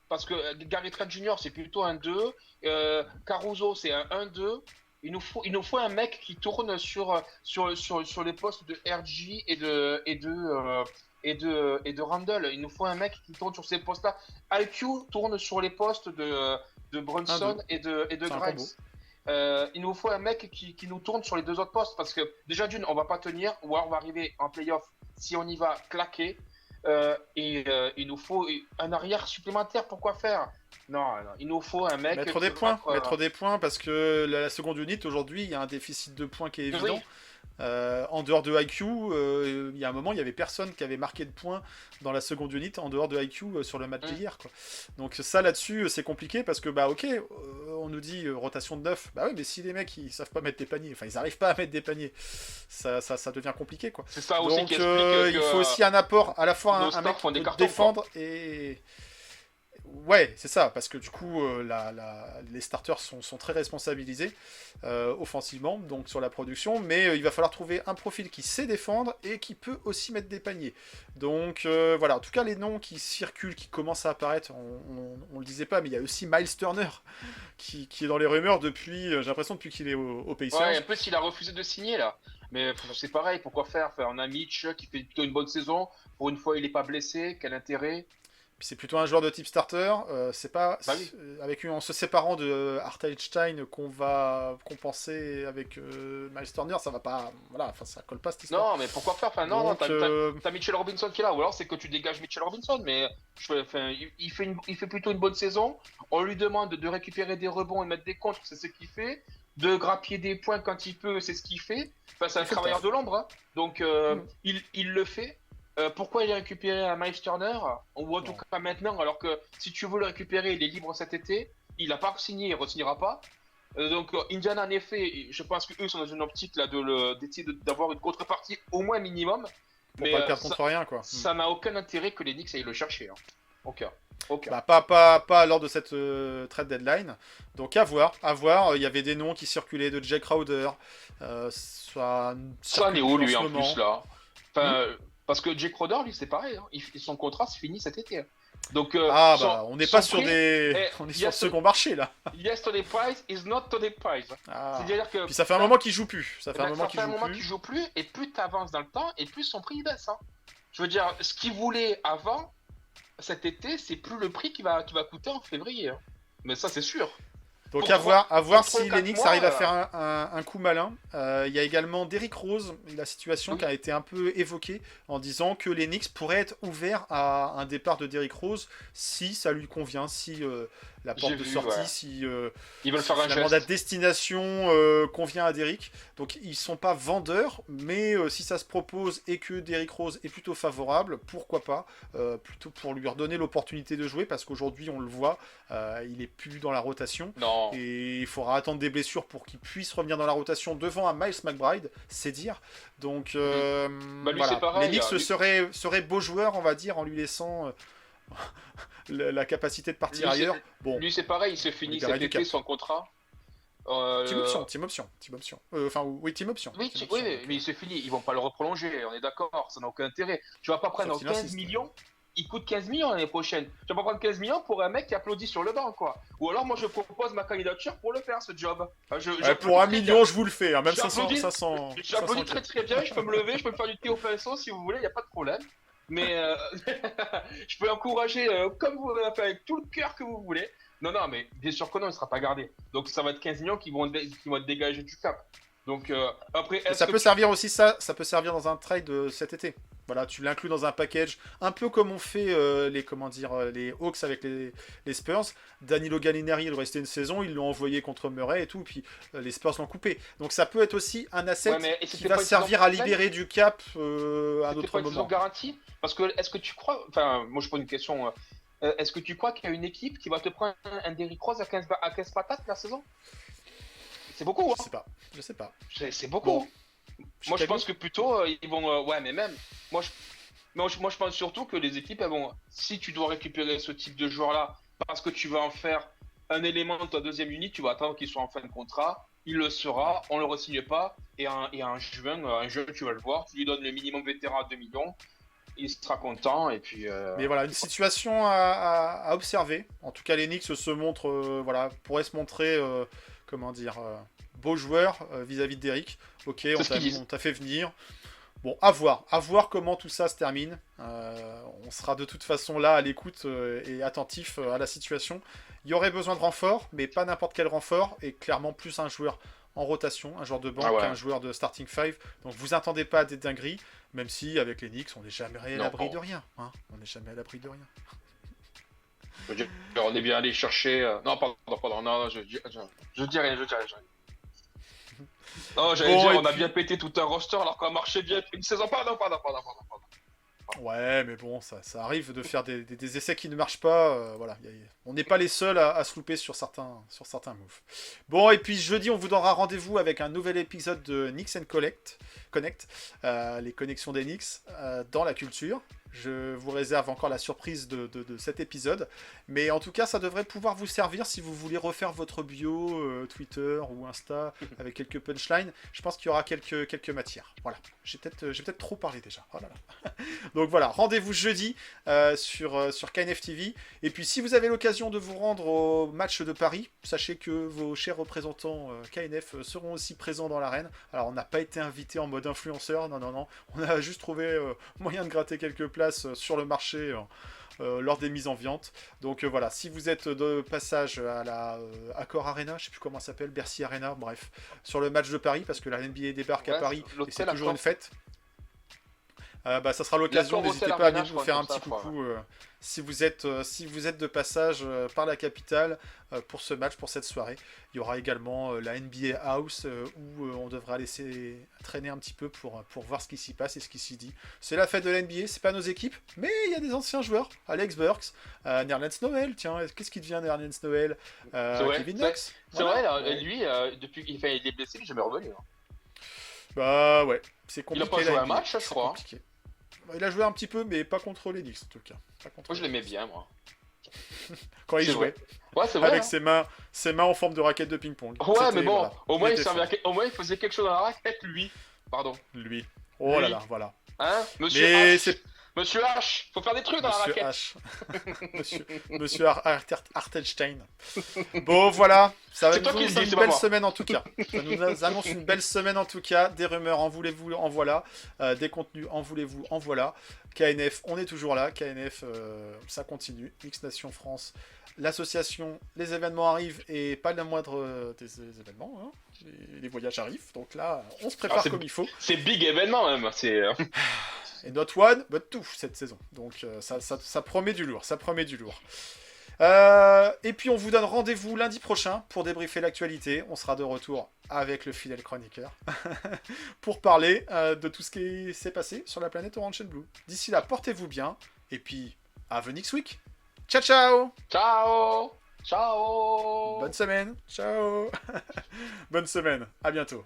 Parce que Gary Trent Jr. c'est plutôt un 2. Caruso, c'est un 1-2. Il nous faut un mec qui tourne sur les postes de RG et de Randle. Il nous faut un mec qui tourne sur ces postes-là. IQ tourne sur les postes de Brunson et de Grimes. Il nous faut un mec qui nous tourne sur les 2 autres postes parce que déjà d'une, on va pas tenir, ou alors on va arriver en playoff si on y va claquer. Il nous faut un arrière supplémentaire. Pourquoi faire? Non, il nous faut un mec. Mettre des points parce que la seconde unité aujourd'hui, il y a un déficit de points qui est évident. Oui. En dehors de IQ, il y a un moment, il y avait personne qui avait marqué de points dans la seconde unité en dehors de IQ sur le match d'hier, quoi. Donc ça là-dessus, c'est compliqué parce que on nous dit rotation de 9. Bah oui, mais si les mecs ils savent pas mettre des paniers, enfin ils arrivent pas à mettre des paniers, ça devient compliqué, quoi. C'est ça aussi. Donc qui explique il faut aussi un apport, à la fois un mec font des pour cartons, défendre et ouais, c'est ça, parce que du coup, les starters sont très responsabilisés offensivement, donc sur la production, mais il va falloir trouver un profil qui sait défendre et qui peut aussi mettre des paniers. Donc voilà, en tout cas, les noms qui circulent, qui commencent à apparaître, on le disait pas, mais il y a aussi Miles Turner qui est dans les rumeurs depuis, j'ai l'impression, depuis qu'il est au Pacers. Ouais, un peu s'il a refusé de signer là. Mais c'est pareil, pourquoi faire? On a Mitch qui fait plutôt une bonne saison, pour une fois il est pas blessé, quel intérêt? Puis c'est plutôt un joueur de type starter. C'est pas oui. en se séparant de Hartenstein qu'on va compenser avec Miles Turner. Ça va pas. Voilà, enfin ça colle pas cette histoire. Non, mais pourquoi faire? Enfin, non, t'as Mitchell Robinson qui est là, ou alors c'est que tu dégages Mitchell Robinson. Mais il fait plutôt une bonne saison. On lui demande de récupérer des rebonds et mettre des contres, c'est ce qu'il fait. De grappiller des points quand il peut, c'est ce qu'il fait. Enfin, c'est un travailleur de l'ombre, hein. Donc il le fait. Pourquoi il est récupéré à Miles Turner, ou en tout cas maintenant, alors que si tu veux le récupérer, il est libre cet été, il n'a pas signé, il ne re-signera pas. Donc Indiana, en effet, je pense qu'eux sont dans une optique là, d'essayer d'avoir une contrepartie au moins minimum. Pour pas le perdre contre rien, quoi. Ça n'a aucun intérêt que les Knicks aillent le chercher. Hein. Ok. Bah, pas lors de cette trade deadline. Donc à voir. Il y avait des noms qui circulaient de Jack Crowder. Ça en est où lui en plus là? Enfin, parce que Jake Crowder, lui, c'est pareil. Hein. Son contrat se finit cet été. Donc, on n'est pas sur on est sur le second marché là. Yes, Tony Price is not Tony Price. C'est-à-dire que. Puis ça fait un moment qu'il joue plus. Ça fait un moment qu'il joue plus, et plus tu avances dans le temps, et plus son prix il baisse. Hein. Je veux dire, ce qu'il voulait avant cet été, c'est plus le prix qui va coûter en février. Hein. Mais ça, c'est sûr. Donc à voir si les Knicks arrivent à faire un coup malin. Il y a également Derrick Rose, la situation qui a été un peu évoquée en disant que les Knicks pourraient être ouverts à un départ de Derrick Rose si ça lui convient, si la porte de sortie, si ils veulent faire un geste. La destination convient à Derrick. Donc ils sont pas vendeurs, mais si ça se propose et que Derrick Rose est plutôt favorable, pourquoi pas, plutôt pour lui redonner l'opportunité de jouer, parce qu'aujourd'hui on le voit, il est plus dans la rotation. Non, Non. Et il faudra attendre des blessures pour qu'il puisse revenir dans la rotation devant un Miles McBride, c'est dire. Donc Bah, lui, voilà, c'est pareil, les Knicks lui- seraient beaux joueurs, on va dire, en lui laissant la capacité de partir Lui, c'est- ailleurs. Bon, Lui, c'est pareil, il se finit libérer cet du été cap. son contrat. team option. Enfin, oui, team option. Oui, Team oui, option, donc, mais il se finit, ils vont pas le reprolonger, on est d'accord, ça n'a aucun intérêt. Tu vas pas prendre Sauf s'il 15 insiste. millions, il coûte 15 millions l'année prochaine. Tu vas pas prendre 15 millions pour un mec qui applaudit sur le banc, quoi. Ou alors moi je propose ma candidature pour le faire, ce job. pour 1 million, je vous le fais, hein, même J'applaudis. 500. J'applaudis très très bien, je peux me lever, je peux me faire du thé au pinceau si vous voulez, il n'y a pas de problème. Mais je peux encourager comme vous l'avez fait avec tout le cœur que vous voulez. Non, non, mais bien sûr que non, il ne sera pas gardé. Donc ça va être 15 millions qui vont être dégagés du cap. Donc après, Et ça peut servir aussi, ça peut servir dans un trade cet été. Voilà, tu l'inclus dans un package, un peu comme on fait les Hawks avec les Spurs. Danilo Gallinari, il restait une saison, ils l'ont envoyé contre Murray et tout, puis les Spurs l'ont coupé. Donc ça peut être aussi un asset Ouais, mais et qui c'était va pas une servir saison à libérer du cap à c'était d'autres pas une saison moments. garantie. Parce que est-ce que tu crois, enfin, moi je pose une question. Est-ce que tu crois qu'il y a une équipe qui va te prendre un Derrick Rose à 15 patates la saison? C'est beaucoup, Je hein. sais pas, je sais pas. C'est beaucoup. Bon. Moi, je Chicago pense que plutôt, ils vont. Ouais, mais même. Moi, je pense surtout que les équipes, elles vont. Si tu dois récupérer ce type de joueur-là, parce que tu vas en faire un élément de ta deuxième unité, tu vas attendre qu'il soit en fin de contrat. Il le sera, on le re-signe pas. Et en juin, tu vas le voir. Tu lui donnes le minimum vétéran à 2 millions. Il sera content. Et puis. Mais voilà, une situation à observer. En tout cas, les Knicks se montrent, pourraient se montrer, beaux joueurs vis-à-vis de Derrick. Ok, ce qu'ils disent. on t'a fait venir. Bon, à voir comment tout ça se termine. On sera de toute façon là à l'écoute et attentif à la situation. Il y aurait besoin de renfort, mais pas n'importe quel renfort, et clairement plus un joueur en rotation, un joueur de banc qu'un joueur de starting five. Donc vous attendez pas à des dingueries, même si avec les Knicks on n'est jamais à l'abri de rien. Hein, on n'est jamais à l'abri de rien. Je veux dire, on est bien allé chercher. Non, pardon, non, je dis rien. Non, j'allais Bon, dire, et on a puis- bien pété tout un roster alors qu'on a marché bien une saison. Pardon. Ouais, mais bon, ça arrive de faire des essais qui ne marchent pas. On n'est pas les seuls à se louper sur certains moves. Bon, et puis jeudi, on vous donnera rendez-vous avec un nouvel épisode de Knicks and Connect, les connexions des Knicks dans la culture. Je vous réserve encore la surprise de cet épisode. Mais en tout cas, ça devrait pouvoir vous servir si vous voulez refaire votre bio Twitter ou Insta avec quelques punchlines. Je pense qu'il y aura quelques matières. Voilà. J'ai peut-être trop parlé déjà. Oh là là. Donc voilà, rendez-vous jeudi sur KNF TV. Et puis si vous avez l'occasion de vous rendre au match de Paris, sachez que vos chers représentants KNF seront aussi présents dans l'arène. Alors on n'a pas été invité en mode influenceur, non. On a juste trouvé moyen de gratter quelques places sur le marché lors des mises en vente. Donc voilà, si vous êtes de passage à la Accor Arena, je sais plus comment ça s'appelle, Bercy Arena, bref, sur le match de Paris, parce que la NBA débarque à Ouais, Paris et c'est l'hôtel toujours Accor. une fête. Ça sera l'occasion, L'Accor n'hésitez Hotel pas à Arena, venir je nous crois, faire un comme petit ça, coucou si vous êtes de passage par la capitale pour ce match, pour cette soirée. Il y aura également la NBA House où on devra laisser traîner un petit peu pour voir ce qui s'y passe et ce qui s'y dit. C'est la fête de la NBA, c'est pas nos équipes, mais il y a des anciens joueurs. Alex Burks, Nerlens Noel, tiens, qu'est-ce qui devient Nerlens Noel, vrai, Kevin c'est- Knox. C'est Voilà. vrai, là, lui, depuis qu'il il est blessé, il est jamais revenu. Hein. Bah ouais, c'est Il compliqué. a pas joué la un NBA, match, je c'est crois. compliqué. Il a joué un petit peu, mais pas contre les Knicks en tout cas. Pas contre Moi, je les l'aimais Knicks. bien, moi. Quand il C'est jouait. vrai. Ouais, c'est vrai. Avec hein. ses mains en forme de raquette de ping-pong. Ouais, C'était, mais bon, voilà, au moins, était fort. au moins, il faisait quelque chose dans la raquette, lui. Pardon. Lui. Oh là Lui. là, voilà. Hein, Monsieur Mais H. c'est Monsieur H, faut faire des trucs dans la Monsieur raquette. H. Monsieur Hartenstein. Bon, voilà. Ça va C'est nous toi qui le annoncer dis, une c'est pas belle moi. semaine en tout cas. Ça nous annonce une belle semaine en tout cas. Des rumeurs, en voulez-vous, en voilà. Des contenus, en voulez-vous, en voilà. KNF, on est toujours là. KNF, ça continue. X Nation France, l'association, les événements arrivent et pas la moindre des événements. Hein. Les voyages arrivent. Donc là, on se prépare c'est- comme il faut. C'est big événement, même. C'est. Et not one, but two cette saison. Donc ça promet du lourd, ça promet du lourd. Et puis on vous donne rendez-vous lundi prochain pour débriefer l'actualité. On sera de retour avec le fidèle chroniqueur pour parler de tout ce qui s'est passé sur la planète Orange and Blue. D'ici là, portez-vous bien et puis à the next week. Ciao ciao. Ciao. Ciao. Bonne semaine. Ciao. Bonne semaine. À bientôt.